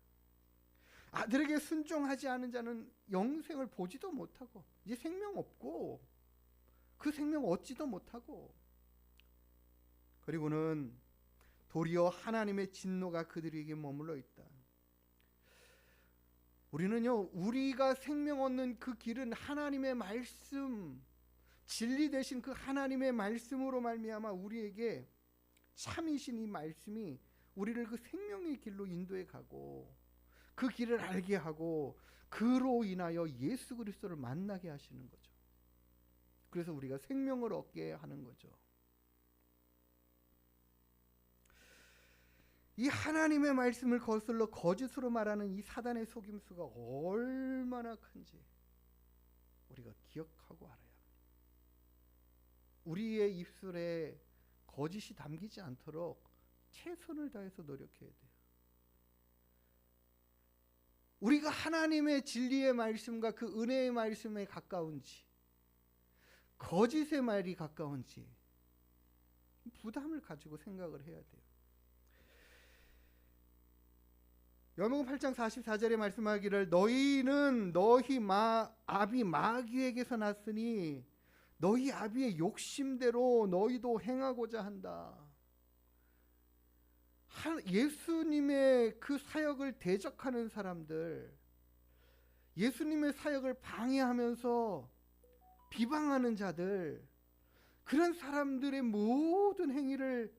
아들에게 순종하지 않은 자는 영생을 보지도 못하고 이제 생명 없고 그 생명 얻지도 못하고, 그리고는 도리어 하나님의 진노가 그들에게 머물러 있다. 우리는요, 우리가 생명 얻는 그 길은 하나님의 말씀, 진리 되신 그 하나님의 말씀으로 말미암아 우리에게 참이신 이 말씀이 우리를 그 생명의 길로 인도해 가고 그 길을 알게 하고 그로 인하여 예수 그리스도를 만나게 하시는 거죠. 그래서 우리가 생명을 얻게 하는 거죠. 이 하나님의 말씀을 거슬러 거짓으로 말하는 이 사단의 속임수가 얼마나 큰지 우리가 기억하고 알아야 합니다. 우리의 입술에 거짓이 담기지 않도록 최선을 다해서 노력해야 돼요. 우리가 하나님의 진리의 말씀과 그 은혜의 말씀에 가까운지 거짓의 말이 가까운지 부담을 가지고 생각을 해야 돼요. 요한복음 8장 44절에 말씀하기를 너희는 너희 아비 마귀에게서 났으니 너희 아비의 욕심대로 너희도 행하고자 한다. 예수님의 그 사역을 대적하는 사람들, 예수님의 사역을 방해하면서 비방하는 자들, 그런 사람들의 모든 행위를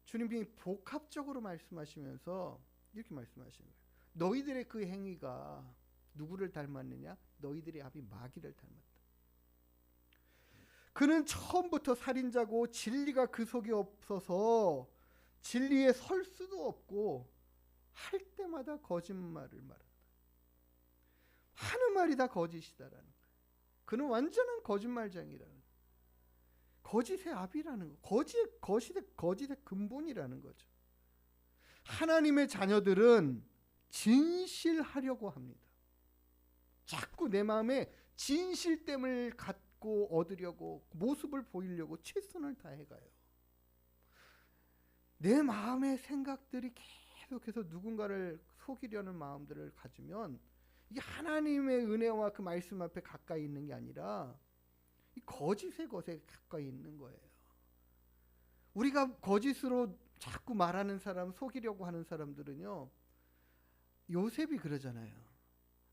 주님이 복합적으로 말씀하시면서 이렇게 말씀하시는 거예요. 너희들의 그 행위가 누구를 닮았느냐? 너희들의 아비 마귀를 닮았다. 그는 처음부터 살인자고 진리가 그 속에 없어서 진리에 설 수도 없고 할 때마다 거짓말을 말한다. 하는 말이 다 거짓이다라는 거예요. 그는 완전한 거짓말장이라는 거예요. 거짓의 압이라는 거. 거짓의 근본이라는 거죠. 하나님의 자녀들은 진실하려고 합니다. 자꾸 내 마음에 진실됨을 갖고 얻으려고, 모습을 보이려고 최선을 다해가요. 내 마음의 생각들이 계속해서 누군가를 속이려는 마음들을 가지면 이게 하나님의 은혜와 그 말씀 앞에 가까이 있는 게 아니라 이 거짓의 것에 가까이 있는 거예요. 우리가 거짓으로 자꾸 말하는 사람, 속이려고 하는 사람들은요, 요셉이 그러잖아요.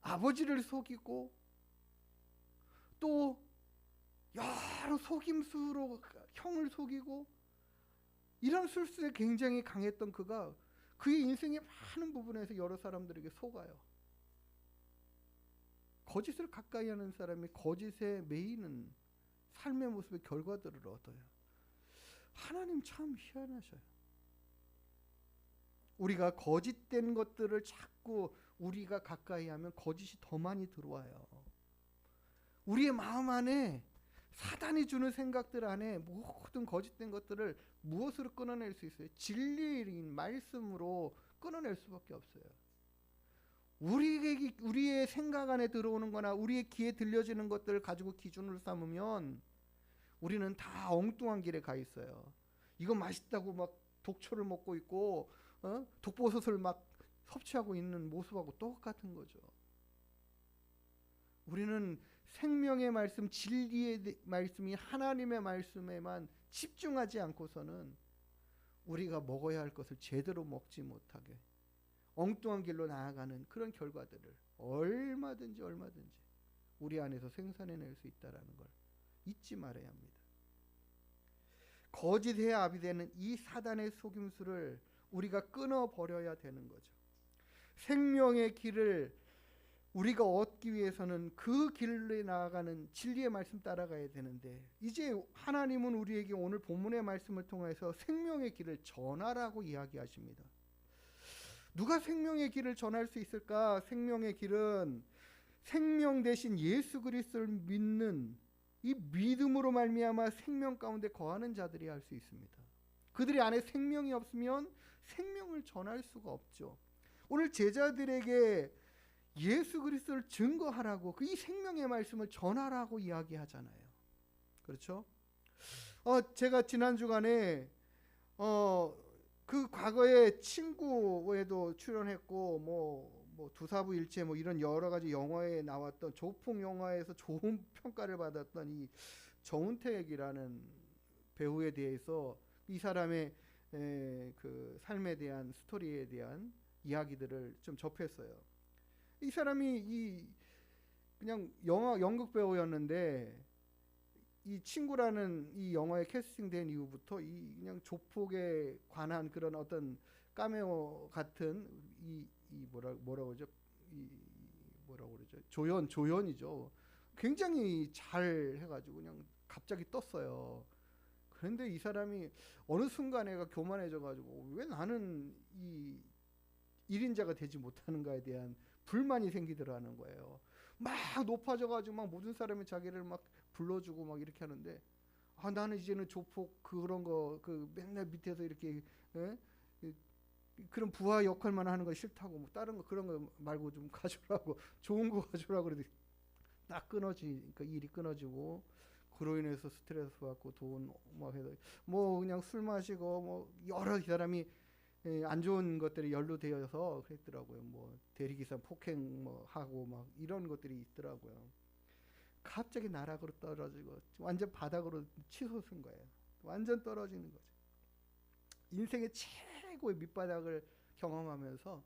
아버지를 속이고 또 여러 속임수로 형을 속이고, 이런 술수에 굉장히 강했던 그가 그의 인생의 많은 부분에서 여러 사람들에게 속아요. 거짓을 가까이 하는 사람이 거짓에 매이는 삶의 모습의 결과들을 얻어요. 하나님 참 희한하셔요. 우리가 거짓된 것들을 자꾸 우리가 가까이 하면 거짓이 더 많이 들어와요. 우리의 마음 안에 사단이 주는 생각들 안에 모든 거짓된 것들을 무엇으로 끊어낼 수 있어요? 진리인 말씀으로 끊어낼 수밖에 없어요. 우리의 생각 안에 들어오는 거나 우리의 귀에 들려지는 것들을 가지고 기준으로 삼으면 우리는 다 엉뚱한 길에 가 있어요. 이거 맛있다고 막 독초를 먹고 있고 독버섯을 막 섭취하고 있는 모습하고 똑같은 거죠. 우리는 생명의 말씀, 진리의 말씀이 하나님의 말씀에만 집중하지 않고서는 우리가 먹어야 할 것을 제대로 먹지 못하게 엉뚱한 길로 나아가는 그런 결과들을 얼마든지 우리 안에서 생산해낼 수 있다는 걸 잊지 말아야 합니다. 거짓의 압이 되는 이 사단의 속임수를 우리가 끊어버려야 되는 거죠. 생명의 길을 우리가 얻기 위해서는 그 길에 나아가는 진리의 말씀 따라가야 되는데, 이제 하나님은 우리에게 오늘 본문의 말씀을 통해서 생명의 길을 전하라고 이야기하십니다. 누가 생명의 길을 전할 수 있을까? 생명의 길은 생명 대신 예수 그리스도를 믿는 이 믿음으로 말미암아 생명 가운데 거하는 자들이 할 수 있습니다. 그들의 안에 생명이 없으면 생명을 전할 수가 없죠. 오늘 제자들에게 예수 그리스도를 증거하라고, 그 이 생명의 말씀을 전하라고 이야기하잖아요. 그렇죠? 제가 지난 주간에 그 과거에 친구에도 출연했고 뭐 두사부일체 뭐 이런 여러 가지 영화에 나왔던 조폭 영화에서 좋은 평가를 받았던 이 정운택이라는 배우에 대해서 이 사람의 그 삶에 대한 스토리에 대한 이야기들을 좀 접했어요. 이 사람이 그냥 연극 배우였는데 이 친구라는 이 영화에 캐스팅된 이후부터 그냥 조폭에 관한 그런 어떤 카메오 같은 뭐라고 그러죠? 뭐라고 그러죠? 조연이죠. 굉장히 잘 해가지고 그냥 갑자기 떴어요. 그런데 이 사람이 어느 순간에가 교만해져가지고 왜 나는 이 1인자가 되지 못하는가에 대한 불만이 생기더라는 거예요. 막 높아져가지고 막 모든 사람이 자기를 막 불러주고 막 이렇게 하는데, 나는 이제는 조폭 그런 거 그 맨날 밑에서 이렇게 그런 부하 역할만 하는 거 싫다고, 뭐 다른 거 그런 거 말고 좀 가져라고 좋은 거 가져라고 그러더니 딱 끊어지니까 일이 끊어지고, 그로 인해서 스트레스 받고 돈 막 해서 뭐 그냥 술 마시고 뭐 여러 사람이 안 좋은 것들이 연루되어서 그랬더라고요. 뭐 대리기사 폭행 뭐 하고 막 이런 것들이 있더라고요. 갑자기 나락으로 떨어지고 완전 바닥으로 치솟은 거예요. 완전 떨어지는 거죠. 인생의 최고의 밑바닥을 경험하면서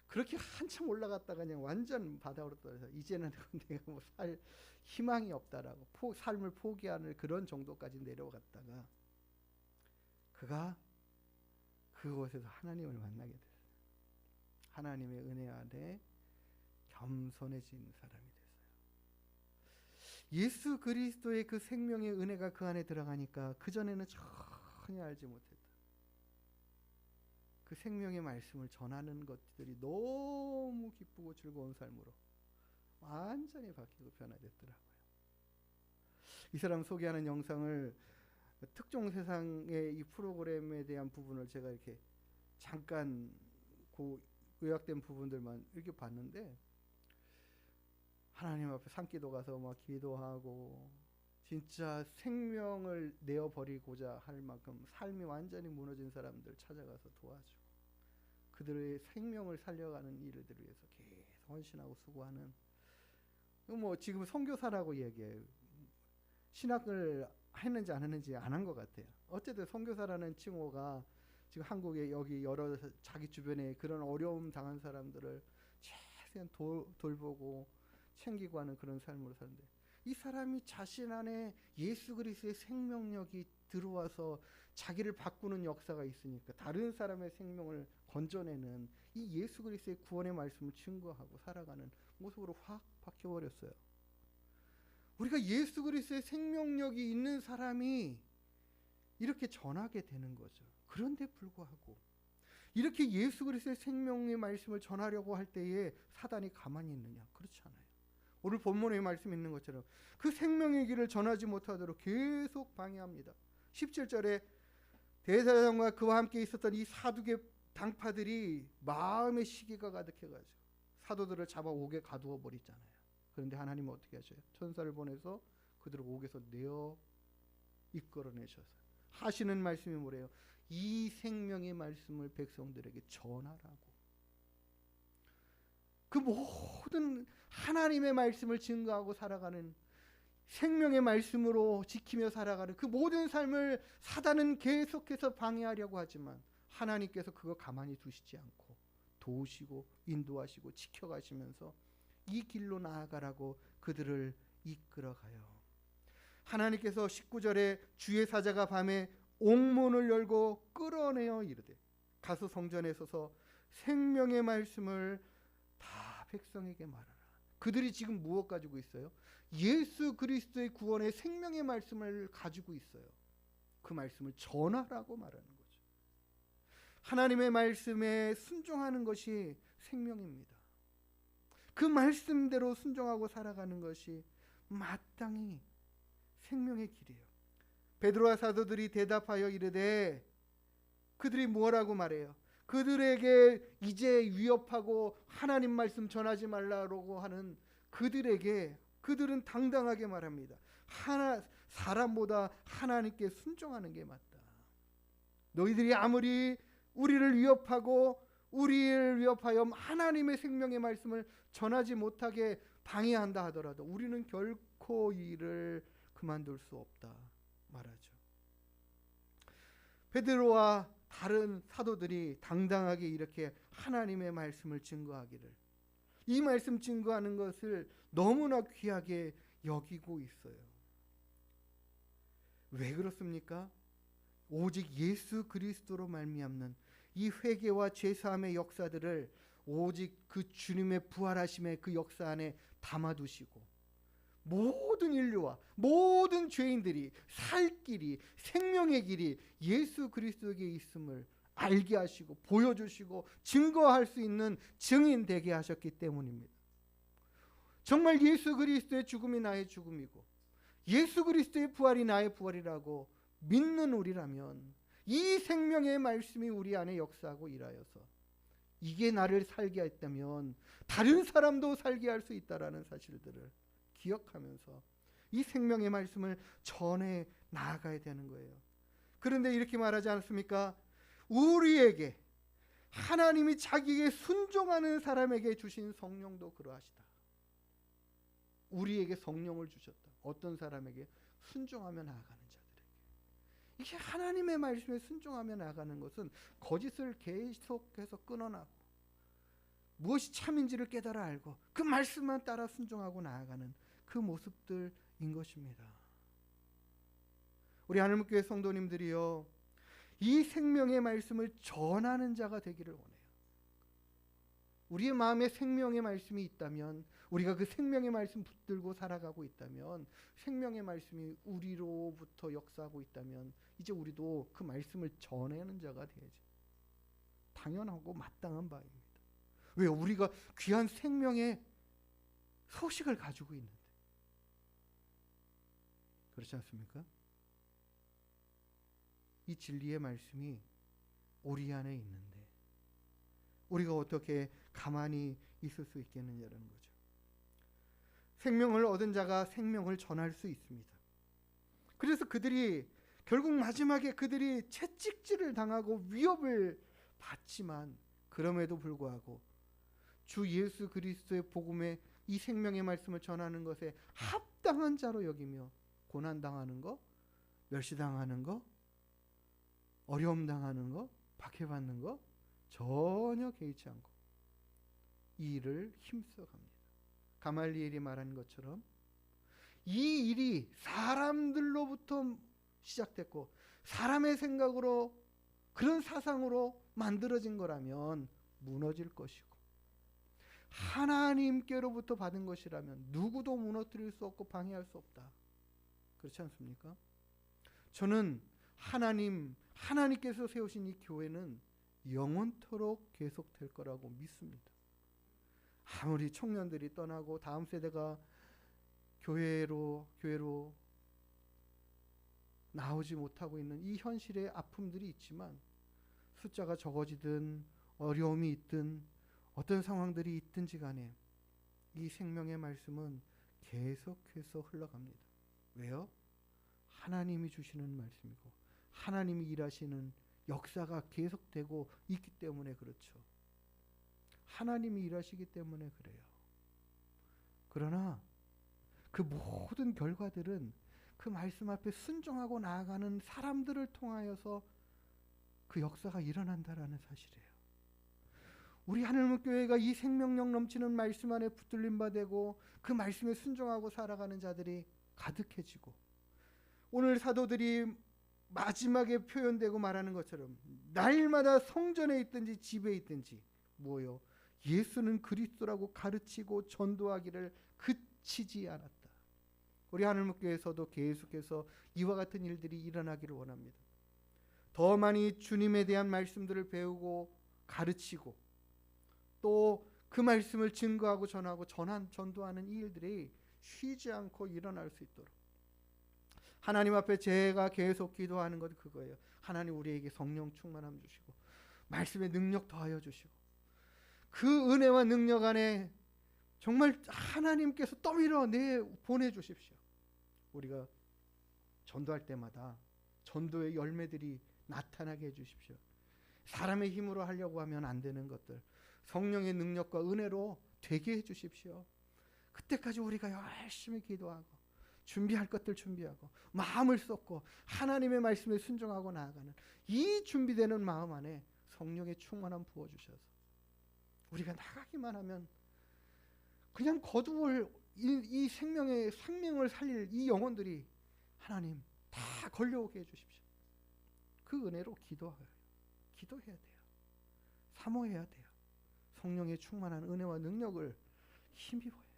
그렇게 한참 올라갔다가 그냥 완전 바닥으로 떨어져 이제는 내가 뭐 살 희망이 없다라고 삶을 포기하는 그런 정도까지 내려갔다가 그가 그곳에서 하나님을 만나게 됐어요. 하나님의 은혜 안에 겸손해진 사람이 됐어요. 예수 그리스도의 그 생명의 은혜가 그 안에 들어가니까 그전에는 전혀 알지 못했다. 그 생명의 말씀을 전하는 것들이 너무 기쁘고 즐거운 삶으로 완전히 바뀌고 변화됐더라고요. 이 사람 소개하는 영상을 특종 세상의 이 프로그램에 대한 부분을 제가 이렇게 잠깐 그 요약된 부분들만 이렇게 봤는데 하나님 앞에 산기도 가서 막 기도하고 진짜 생명을 내어버리고자 할 만큼 삶이 완전히 무너진 사람들 찾아가서 도와주고 그들의 생명을 살려가는 일들을 위해서 계속 헌신하고 수고하는 뭐 지금 선교사라고 얘기해요. 신학을 했는지 안 했는지 안 한 것 같아요. 어쨌든 선교사라는 칭호가 지금 한국에 여기 여러 자기 주변에 그런 어려움 당한 사람들을 최대한 돌보고 챙기고 하는 그런 삶으로 사는데 이 사람이 자신 안에 예수 그리스도의 생명력이 들어와서 자기를 바꾸는 역사가 있으니까 다른 사람의 생명을 건져내는 이 예수 그리스도의 구원의 말씀을 증거하고 살아가는 모습으로 확 바뀌어버렸어요. 우리가 예수 그리스도의 생명력이 있는 사람이 이렇게 전하게 되는 거죠. 그런데 불구하고 이렇게 예수 그리스도의 생명의 말씀을 전하려고 할 때에 사단이 가만히 있느냐? 그렇지 않아요. 오늘 본문에 말씀 있는 것처럼 그 생명의 길을 전하지 못하도록 계속 방해합니다. 17절에 대제사장과 그와 함께 있었던 이 사두개 당파들이 마음의 시기가 가득해가지고 사도들을 잡아 옥에 가두어 버리잖아요. 그런데 하나님은 어떻게 하셔요? 천사를 보내서 그들을 옥에서 내어 이끌어내셔서 하시는 말씀이 뭐래요? 이 생명의 말씀을 백성들에게 전하라고. 그 모든 하나님의 말씀을 증거하고 살아가는 생명의 말씀으로 지키며 살아가는 그 모든 삶을 사단은 계속해서 방해하려고 하지만 하나님께서 그거 가만히 두시지 않고 도우시고 인도하시고 지켜가시면서 이 길로 나아가라고 그들을 이끌어가요. 하나님께서 19절에 주의 사자가 밤에 옥문을 열고 끌어내어 이르되 가서 성전에 서서 생명의 말씀을 다 백성에게 말하라. 그들이 지금 무엇 가지고 있어요? 예수 그리스도의 구원의 생명의 말씀을 가지고 있어요. 그 말씀을 전하라고 말하는 거죠. 하나님의 말씀에 순종하는 것이 생명입니다. 그 말씀대로 순종하고 살아가는 것이 마땅히 생명의 길이에요. 베드로와 사도들이 대답하여 이르되 그들이 뭐라고 말해요? 그들에게 이제 위협하고 하나님 말씀 전하지 말라고 하는 그들에게 그들은 당당하게 말합니다. 사람보다 하나님께 순종하는 게 맞다. 너희들이 아무리 우리를 위협하여 하나님의 생명의 말씀을 전하지 못하게 방해한다 하더라도 우리는 결코 이 일을 그만둘 수 없다 말하죠. 베드로와 다른 사도들이 당당하게 이렇게 하나님의 말씀을 증거하기를, 이 말씀 증거하는 것을 너무나 귀하게 여기고 있어요. 왜 그렇습니까? 오직 예수 그리스도로 말미암는 이 회개와 죄사함의 역사들을 오직 그 주님의 부활하심의 그 역사 안에 담아두시고 모든 인류와 모든 죄인들이 살 길이, 생명의 길이 예수 그리스도에게 있음을 알게 하시고 보여주시고 증거할 수 있는 증인 되게 하셨기 때문입니다. 정말 예수 그리스도의 죽음이 나의 죽음이고 예수 그리스도의 부활이 나의 부활이라고 믿는 우리라면 이 생명의 말씀이 우리 안에 역사하고 일하여서 이게 나를 살게 했다면 다른 사람도 살게 할 수 있다라는 사실들을 기억하면서 이 생명의 말씀을 전해 나아가야 되는 거예요. 그런데 이렇게 말하지 않습니까? 우리에게 하나님이 자기에게 순종하는 사람에게 주신 성령도 그러하시다. 우리에게 성령을 주셨다. 어떤 사람에게? 순종하며 나아가는 자들에게. 이게 하나님의 말씀에 순종하며 나아가는 것은 거짓을 계속해서 끊어나고 무엇이 참인지를 깨달아 알고 그 말씀만 따라 순종하고 나아가는 그 모습들인 것입니다. 우리 하늘문교회 성도님들이요, 이 생명의 말씀을 전하는 자가 되기를 원해요. 우리의 마음에 생명의 말씀이 있다면, 우리가 그 생명의 말씀 붙들고 살아가고 있다면, 생명의 말씀이 우리로부터 역사하고 있다면 이제 우리도 그 말씀을 전하는 자가 되야지. 당연하고 마땅한 바입니다. 왜요? 우리가 귀한 생명의 소식을 가지고 있는데. 그렇지 않습니까? 이 진리의 말씀이 우리 안에 있는데 우리가 어떻게 가만히 있을 수 있겠느냐는 거죠. 생명을 얻은 자가 생명을 전할 수 있습니다. 그래서 그들이 결국 마지막에 그들이 채찍질을 당하고 위협을 받지만 그럼에도 불구하고 주 예수 그리스도의 복음의 이 생명의 말씀을 전하는 것에 합당한 자로 여기며 고난당하는 거, 멸시당하는 거, 어려움 당하는 거, 박해받는 거 전혀 개의치 않고 이 일을 힘써 갑니다. 가말리엘이 말한 것처럼 이 일이 사람들로부터 시작됐고 사람의 생각으로 그런 사상으로 만들어진 거라면 무너질 것이고 하나님께로부터 받은 것이라면 누구도 무너뜨릴 수 없고 방해할 수 없다. 그렇지 않습니까? 저는 하나님께서 세우신 이 교회는 영원토록 계속될 거라고 믿습니다. 아무리 청년들이 떠나고 다음 세대가 교회로 나오지 못하고 있는 이 현실의 아픔들이 있지만 숫자가 적어지든 어려움이 있든 어떤 상황들이 있든지 간에 이 생명의 말씀은 계속해서 흘러갑니다. 왜요? 하나님이 주시는 말씀이고 하나님이 일하시는 역사가 계속되고 있기 때문에 그렇죠. 하나님이 일하시기 때문에 그래요. 그러나 그 모든 결과들은 그 말씀 앞에 순종하고 나아가는 사람들을 통하여서 그 역사가 일어난다라는 사실이에요. 우리 하늘문 교회가 이 생명력 넘치는 말씀 안에 붙들림 바 되고 그 말씀에 순종하고 살아가는 자들이 가득해지고 오늘 사도들이 마지막에 표현되고 말하는 것처럼 날마다 성전에 있든지 집에 있든지 뭐요? 예수는 그리스도라고 가르치고 전도하기를 그치지 않았다. 우리 하늘목교에서도 계속해서 이와 같은 일들이 일어나기를 원합니다. 더 많이 주님에 대한 말씀들을 배우고 가르치고 또 그 말씀을 증거하고 전하고 전도하는 이 일들이 쉬지 않고 일어날 수 있도록 하나님 앞에 제가 계속 기도하는 것 그거예요. 하나님 우리에게 성령 충만함 주시고 말씀의 능력 더하여 주시고 그 은혜와 능력 안에 정말 하나님께서 떠밀어 보내주십시오. 우리가 전도할 때마다 전도의 열매들이 나타나게 해주십시오. 사람의 힘으로 하려고 하면 안 되는 것들 성령의 능력과 은혜로 되게 해주십시오. 그때까지 우리가 열심히 기도하고 준비할 것들 준비하고 마음을 쏟고 하나님의 말씀에 순종하고 나아가는 이 준비되는 마음 안에 성령의 충만함 부어주셔서 우리가 나가기만 하면 그냥 거두을 이 생명을 살릴 이 영혼들이 하나님 다 걸려오게 해주십시오. 그 은혜로 기도해야 돼요. 사모해야 돼요. 성령의 충만한 은혜와 능력을 힘입어야 돼요.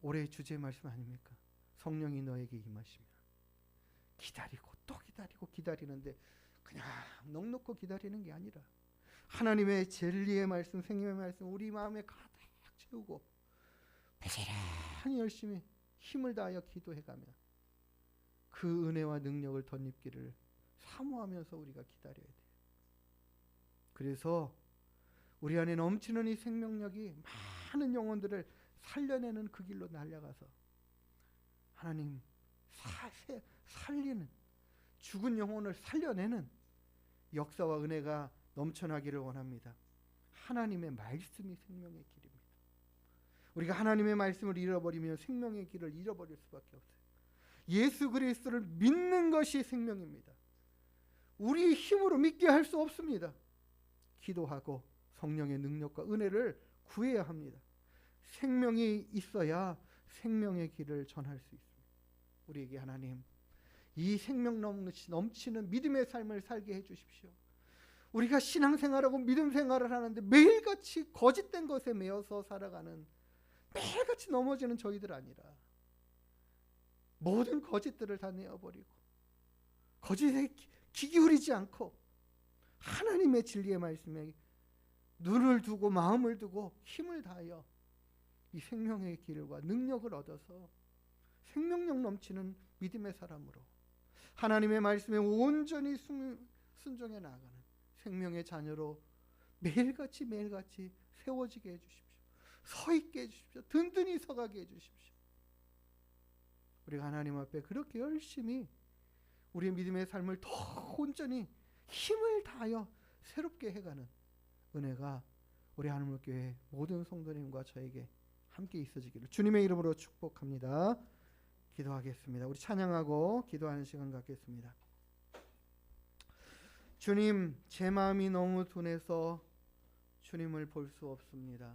올해의 주제 말씀 아닙니까? 성령이 너에게 임하시면 기다리고 또 기다리고 기다리는데 그냥 넉넉히 기다리는 게 아니라 하나님의 진리의 말씀, 생명의 말씀 우리 마음에 가득 채우고 부지런히 열심히 힘을 다하여 기도해가며 그 은혜와 능력을 덧입기를 사모하면서 우리가 기다려야 돼요. 그래서 우리 안에 넘치는 이 생명력이 많은 영혼들을 살려내는 그 길로 날아가서 하나님 살리는 죽은 영혼을 살려내는 역사와 은혜가 넘쳐나기를 원합니다. 하나님의 말씀이 생명의 길입니다. 우리가 하나님의 말씀을 잃어버리면 생명의 길을 잃어버릴 수밖에 없어요. 예수 그리스도를 믿는 것이 생명입니다. 우리 힘으로 믿게 할 수 없습니다. 기도하고 성령의 능력과 은혜를 구해야 합니다. 생명이 있어야 생명의 길을 전할 수 있습니다. 우리에게 하나님 이 생명 넘치는 믿음의 삶을 살게 해주십시오. 우리가 신앙생활하고 믿음생활을 하는데 매일같이 거짓된 것에 매여서 살아가는 매일같이 넘어지는 저희들 아니라 모든 거짓들을 다 내어버리고 거짓에 귀 기울이지 않고 하나님의 진리의 말씀에 눈을 두고 마음을 두고 힘을 다하여 이 생명의 길과 능력을 얻어서 생명력 넘치는 믿음의 사람으로 하나님의 말씀에 온전히 순종해 나아가는 생명의 자녀로 매일같이 세워지게 해주십시오. 서 있게 해주십시오. 든든히 서가게 해주십시오. 우리가 하나님 앞에 그렇게 열심히 우리의 믿음의 삶을 더 온전히 힘을 다하여 새롭게 해가는 은혜가 우리 하늘교회 모든 성도님과 저에게 함께 있어지기를 주님의 이름으로 축복합니다. 기도하겠습니다. 우리 찬양하고 기도하는 시간 갖겠습니다. 주님, 제 마음이 너무 둔해서 주님을 볼 수 없습니다.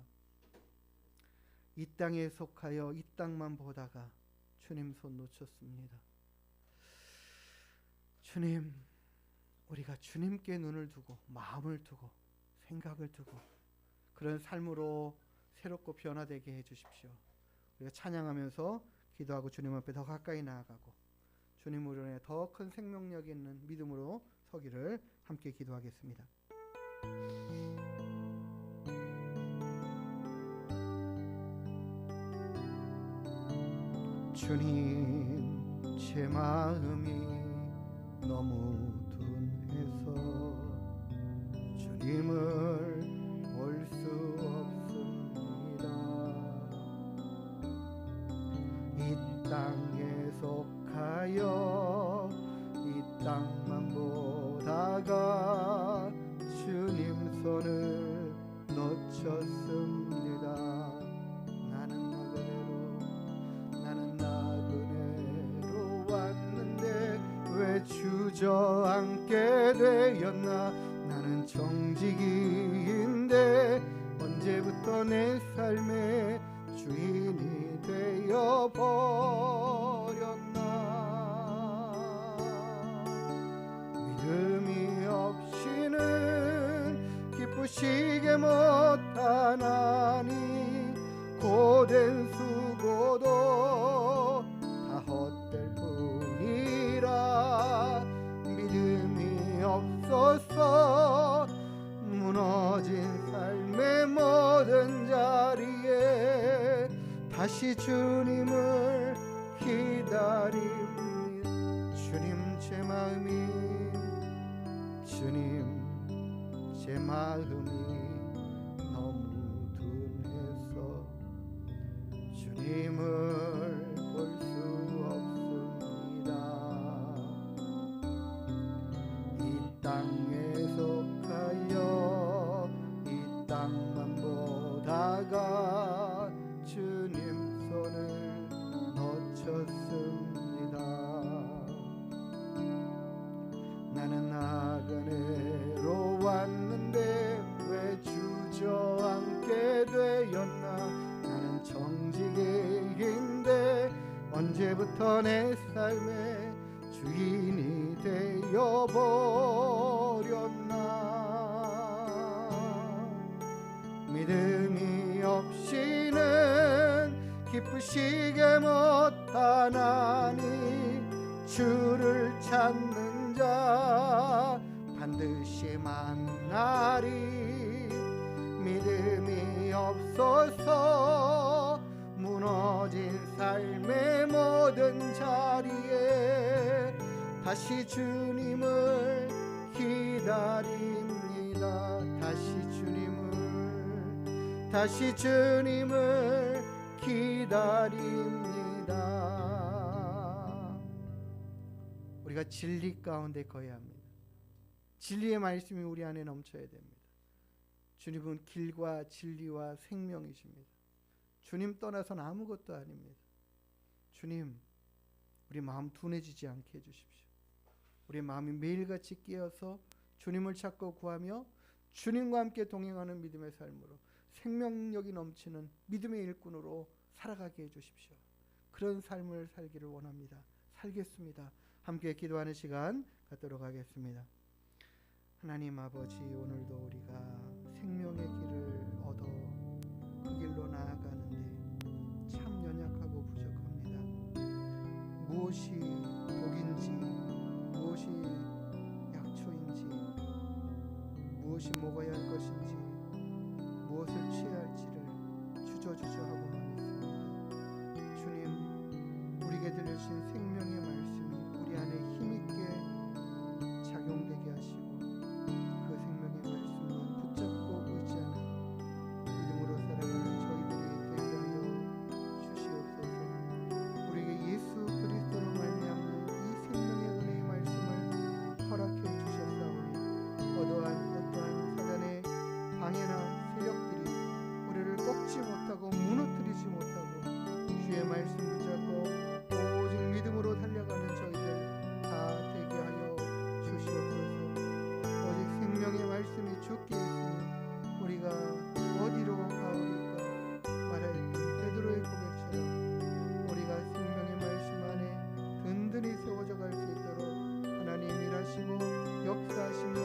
이 땅에 속하여 이 땅만 보다가 주님 손 놓쳤습니다. 주님, 우리가 주님께 눈을 두고 마음을 두고 생각을 두고 그런 삶으로 새롭고 변화되게 해주십시오. 우리가 찬양하면서 기도하고 주님 앞에 더 가까이 나아가고 주님으로 인해 더 큰 생명력 있는 믿음으로 서기를 함께 기도하겠습니다. 주님, 제 마음이 너무 둔해서 주님을 볼 수 없습니다. 이 땅에 속하여 이 땅만 보다가 주님 손을 놓쳤습니다. 나그네로 왔는데 왜 주저앉게 되었나. 나는 정직이인데 언제부터 내 삶의 주인이 되어 버렸나. 믿음이 없이는 기쁘시게 못하나니 고된 수고도 다 헛될 뿐이라. 믿음이 없어서 무너진 삶의 모든 자리에 다시 주님을 기다립니다. 주님, 제 마음이 너무 둔해서 주님을 볼 수 없습니다. 이 땅에 속하여 이 땅만 보다가 주님 손을 놓쳤습니다. 나는 나그네로 왔는데 왜 주저앉게 되었나. 나는 정직인데 언제부터 내 삶의 주인이 되어 버렸나. 믿음이 없이는 기쁘시게 못하나니 주를 찾는 자 반드시 만나리. 믿음이 없어서 무너진 삶의 모든 자리에 다시 주님을 기다립니다. 다시 주님을 기다립니다. 우리가 진리 가운데 거해야 합니다. 진리의 말씀이 우리 안에 넘쳐야 됩니다. 주님은 길과 진리와 생명이십니다. 주님 떠나서는 아무것도 아닙니다. 주님, 우리 마음 둔해지지 않게 해주십시오. 우리 마음이 매일같이 깨어서 주님을 찾고 구하며 주님과 함께 동행하는 믿음의 삶으로 생명력이 넘치는 믿음의 일꾼으로 살아가게 해주십시오. 그런 삶을 살기를 원합니다. 살겠습니다. 함께 기도하는 시간 갖도록 하겠습니다. 하나님 아버지, 오늘도 우리가 생명의 길을 얻어 그 길로 나아가는데 참 연약하고 부족합니다. 무엇이 복인지, 무엇이 약초인지, 무엇이 먹어야 할 것인지, 무엇을 취해야 할지를 주저주저하고만 있습니다. 주님, 우리 우리에게 들려주신 생명의 말씀이 우리 안에 힘있게 작용되게 하시고 그 생명의 말씀만 붙잡고 의지하는 믿음으로 살아가는 저희들이 되게 하여 주시옵소서. 우리에게 예수 그리스도로 말미암는 이 생명의 은혜의 말씀을 허락해 주셨사오니 어떠한 사단의 방해나 세력들이 우리를 꺾지 못하고 무너뜨리지 못하고 주의 말씀 붙잡고 오직 믿음으로 달려가는 저희들 다 되게 하여 주시옵소서. 오직 생명의 말씀이 주께 있으니 우리가 어디로 가오리까 말하였던 베드로의 고백처럼 우리가 생명의 말씀 안에 든든히 세워져 갈 수 있도록 하나님 일하시고 역사하시며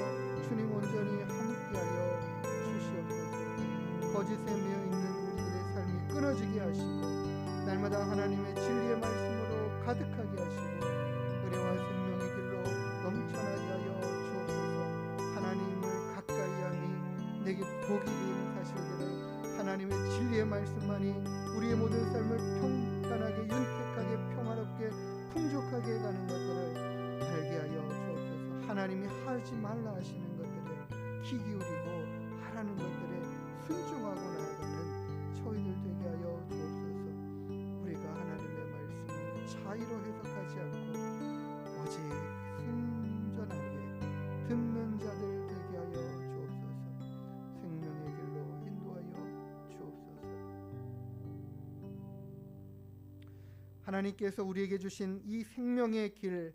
주님 온전히 함께하여 주시옵소서. 거짓에 매여 있는 우리들의 삶이 끊어지게 하시고 날마다 하나님의 진리의 말씀으로 가득하게 하시고 은혜와 생명의 길로 넘쳐나게 하여 주옵소서. 하나님을 가까이함이 내게 복이 되는 사실들을 하나님의 진리의 말씀만이 우리의 모든 삶을 평안하게 윤택하게 평화롭게 풍족하게 가는 것들을 알게 하여 주옵소서. 하나님이 하지 말라 하시는 것들을 귀 기울이고 하라는 것들에 순종하고 나아가는 저희들 되게 하여 주옵소서. 우리가 하나님의 말씀을 자의로 해석하지 않고 오직 순전하게 듣는 자들 되게 하여 주옵소서. 생명의 길로 인도하여 주옵소서. 하나님께서 우리에게 주신 이 생명의 길,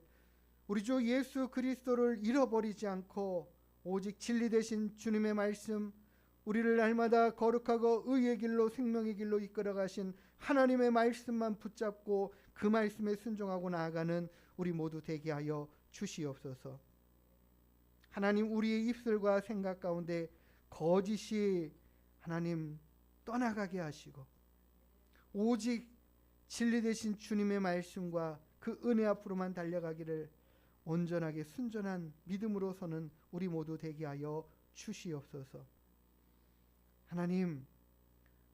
우리 주 예수 그리스도를 잃어버리지 않고 오직 진리 되신 주님의 말씀, 우리를 날마다 거룩하고 의의 길로 생명의 길로 이끌어 가신 하나님의 말씀만 붙잡고 그 말씀에 순종하고 나아가는 우리 모두 되게 하여 주시옵소서. 하나님, 우리의 입술과 생각 가운데 거짓이 하나님 떠나가게 하시고 오직 진리 되신 주님의 말씀과 그 은혜 앞으로만 달려가기를 온전하게 순전한 믿음으로 서는 우리 모두 되게 하여 주시옵소서. 하나님,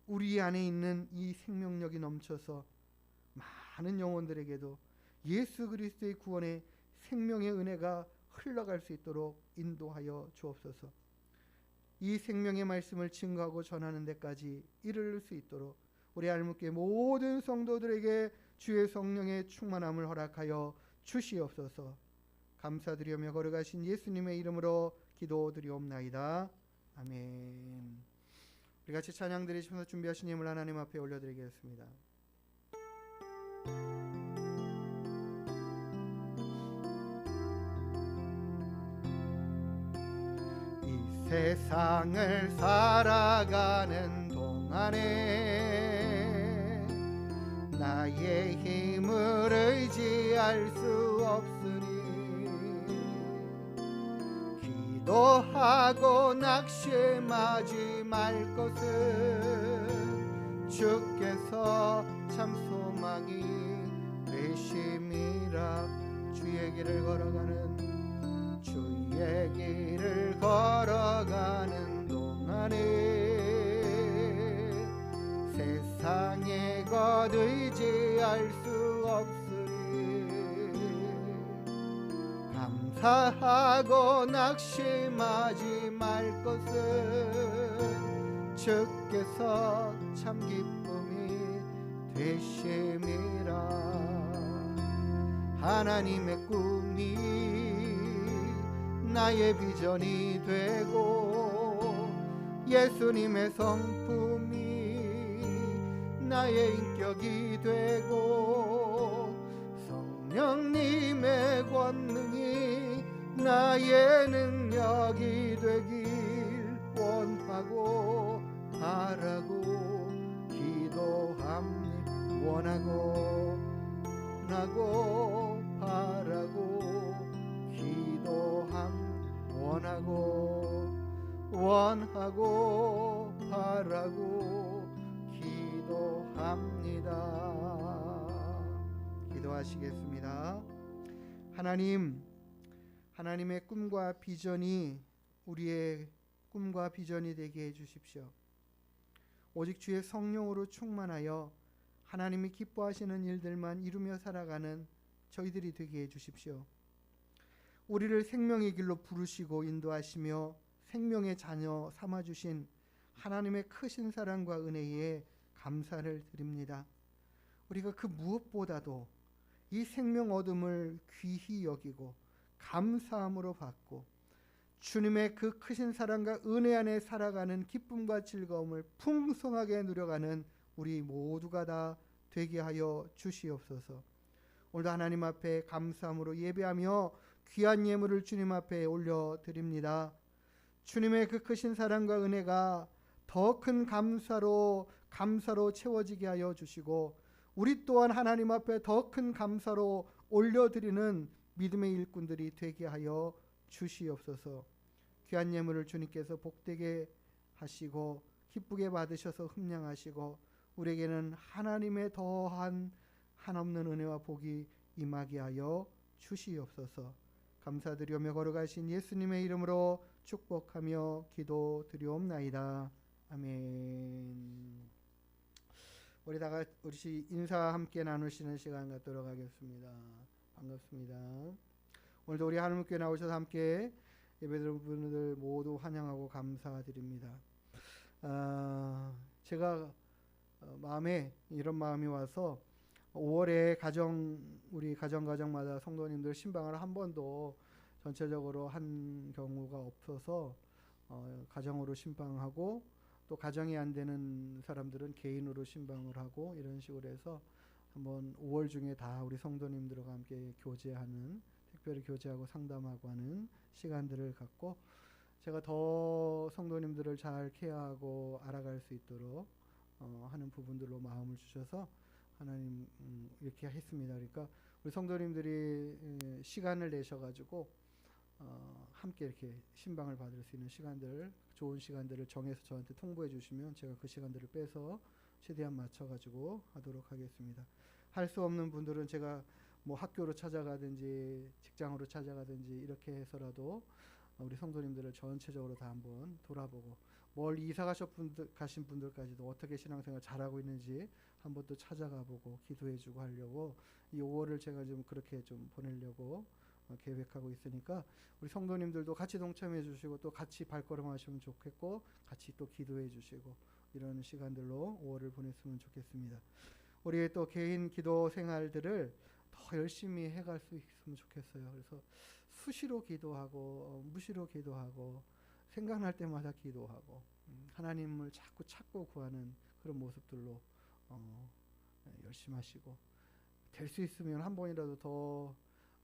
우리 안에 있는 이 생명력이 넘쳐서 많은 영혼들에게도 예수 그리스도의 구원의 생명의 은혜가 흘러갈 수 있도록 인도하여 주옵소서. 이 생명의 말씀을 증거하고 전하는 데까지 이를 수 있도록 우리 알목교회 모든 성도들에게 주의 성령의 충만함을 허락하여 주시옵소서. 감사드리며 거룩하신 예수님의 이름으로 기도드리옵나이다. 아멘. 우리 같이 찬양 드리시면서 준비하신 예물 하나님 앞에 올려드리겠습니다. 이 세상을 살아가는 동안에 나의 힘을 의지할 수 없으니 기도하고 낙심하지 말 것은 주께서 참 소망이 되심이라. 주의 길을 걸어가는 주의 길을 걸어가는 동안에 세상에 것 의지할 수 없으니 감사하고 낙심하지 말 것은 주께서 참 기쁨이 되심이라. 하나님의 꿈이 나의 비전이 되고 예수님의 성품이 나의 인격이 되고 성령님의 권능이 나의 능력이 되길 원하고 바라고 기도합니다. 원하고 바라고 원하고 바라고 기도합니다. 기도하시겠습니다. 하나님, 하나님의 꿈과 비전이 우리의 꿈과 비전이 되게 해주십시오. 오직 주의 성령으로 충만하여 하나님이 기뻐하시는 일들만 이루며 살아가는 저희들이 되게 해주십시오. 우리를 생명의 길로 부르시고 인도하시며 생명의 자녀 삼아주신 하나님의 크신 사랑과 은혜에 감사를 드립니다. 우리가 그 무엇보다도 이 생명 얻음을 귀히 여기고 감사함으로 받고 주님의 그 크신 사랑과 은혜 안에 살아가는 기쁨과 즐거움을 풍성하게 누려가는 우리 모두가 다 되게 하여 주시옵소서. 오늘도 하나님 앞에 감사함으로 예배하며 귀한 예물을 주님 앞에 올려드립니다. 주님의 그 크신 사랑과 은혜가 더 큰 감사로 채워지게 하여 주시고 우리 또한 하나님 앞에 더 큰 감사로 올려드리는 믿음의 일꾼들이 되게 하여 주시옵소서. 귀한 예물을 주님께서 복되게 하시고 기쁘게 받으셔서 흠량하시고 우리에게는 하나님의 더한 한없는 은혜와 복이 임하게 하여 주시옵소서. 감사드리며 걸어가신 예수님의 이름으로 축복하며 기도드리옵나이다. 아멘. 우리 인사 함께 나누시는 시간 갖도록 하겠습니다. 반갑습니다. 오늘도 우리 하나님께 나오셔서 함께 예배드리는 분들 모두 환영하고 감사드립니다. 제가 마음에 이런 마음이 와서 5월에 우리 가정마다 성도님들 신방을 한 번도 전체적으로 한 경우가 없어서 가정으로 신방하고 또 가정이 안 되는 사람들은 개인으로 신방을 하고 이런 식으로 해서 한번 5월 중에 다 우리 성도님들과 함께 교제하는, 특별히 교제하고 상담하고 하는 시간들을 갖고 제가 더 성도님들을 잘 케어하고 알아갈 수 있도록 하는 부분들로 마음을 주셔서 하나님 이렇게 했습니다. 그러니까 우리 성도님들이 시간을 내셔가지고 함께 이렇게 신방을 받을 수 있는 시간들, 좋은 시간들을 정해서 저한테 통보해 주시면 제가 그 시간들을 빼서 최대한 맞춰가지고 하도록 하겠습니다. 할 수 없는 분들은 제가 뭐 학교로 찾아가든지 직장으로 찾아가든지 이렇게 해서라도 우리 성도님들을 전체적으로 다 한번 돌아보고 멀리 이사 가신 분들까지도 어떻게 신앙생활 잘하고 있는지 한번 또 찾아가보고 기도해주고 하려고 이 5월을 제가 좀 그렇게 좀 보내려고 계획하고 있으니까 우리 성도님들도 같이 동참해 주시고 또 같이 발걸음하시면 좋겠고 같이 또 기도해 주시고 이런 시간들로 5월을 보냈으면 좋겠습니다. 우리의 또 개인 기도 생활들을 더 열심히 해갈 수 있으면 좋겠어요. 그래서 수시로 기도하고 무시로 기도하고 생각날 때마다 기도하고 하나님을 자꾸 찾고 구하는 그런 모습들로 열심히 하시고 될 수 있으면 한 번이라도 더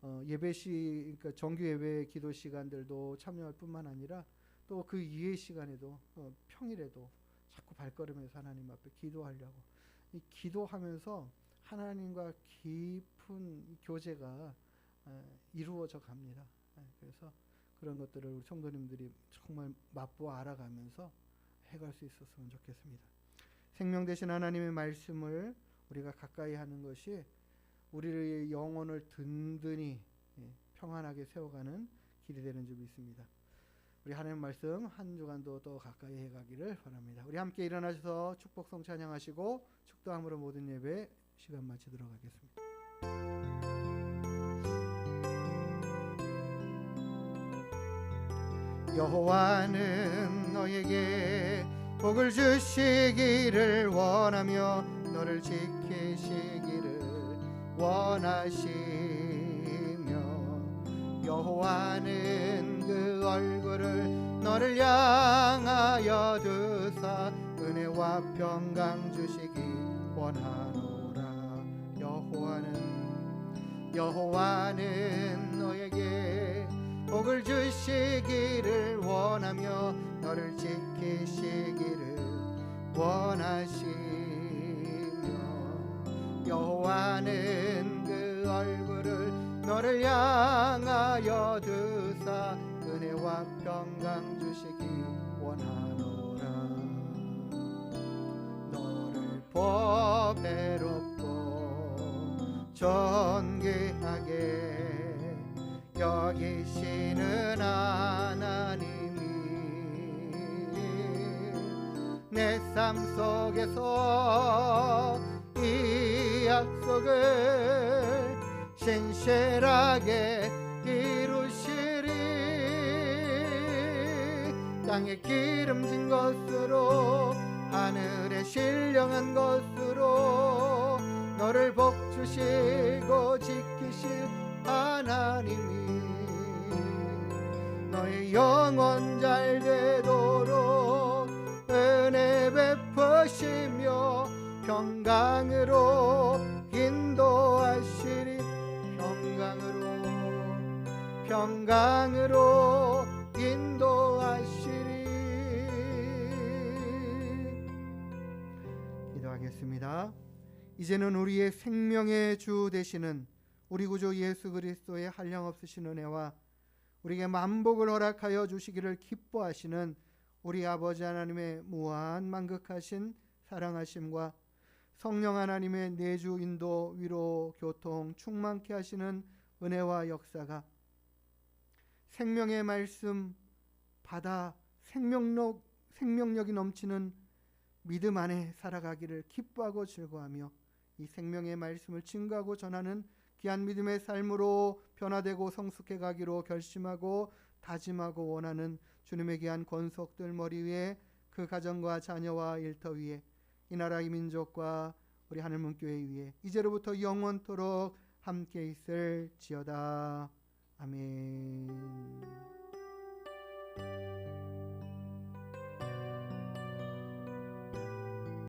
그러니까 정규 예배 기도 시간들도 참여할 뿐만 아니라 또 그 이외의 시간에도 평일에도 자꾸 발걸음해서 하나님 앞에 기도하려고 이 기도하면서 하나님과 깊은 교제가 이루어져 갑니다. 그래서 그런 것들을 우리 성도님들이 정말 맛보아 알아가면서 해갈 수 있었으면 좋겠습니다. 생명 되신 하나님의 말씀을 우리가 가까이 하는 것이 우리의 영혼을 든든히 평안하게 세워가는 길이 되는 줄 믿습니다. 우리 하나님 말씀 한 주간도 또 가까이 해가기를 바랍니다. 우리 함께 일어나셔서 축복성 찬양하시고 축도함으로 모든 예배 시간 마치도록 하겠습니다. 여호와는 너에게 복을 주시기를 원하며 너를 지키시기를 원하시며 여호와는 그 얼굴을 너를 향하여 드사 은혜와 평강 주시기 원하노라. 여호와는 너에게 복을 주시기를 원하며 너를 지키시기를 원하시며 여호와는 그 얼굴을 너를 향하여 드사 은혜와 평강 주시기 원하노라. 너를 보배롭고 존귀하게 여기시는 하나님이 내 삶 속에서 이 약속을 신실하게 이루시리. 땅에 기름진 것으로 하늘에 신령한 것으로 너를 복주시고 지키실 하나님이 너의 영혼 잘 되도록 은혜 베푸시며 평강으로 인도하시리. 평강으로 인도하시리. 기도하겠습니다. 이제는 우리의 생명의 주 되시는 우리 구주 예수 그리스도의 한량없으신 은혜와 우리에게 만복을 허락하여 주시기를 기뻐하시는 우리 아버지 하나님의 무한 만극하신 사랑하심과 성령 하나님의 내주 인도 위로 교통 충만케 하시는 은혜와 역사가 생명의 말씀 받아 생명력이 넘치는 믿음 안에 살아가기를 기뻐하고 즐거워하며 이 생명의 말씀을 증거하고 전하는 귀한 믿음의 삶으로 변화되고 성숙해 가기로 결심하고 다짐하고 원하는 주님의 귀한 권속들 머리 위에 그 가정과 자녀와 일터 위에 이 나라 이 민족과 우리 하늘문교회 위에 이제로부터 영원토록 함께 있을지어다. 아멘.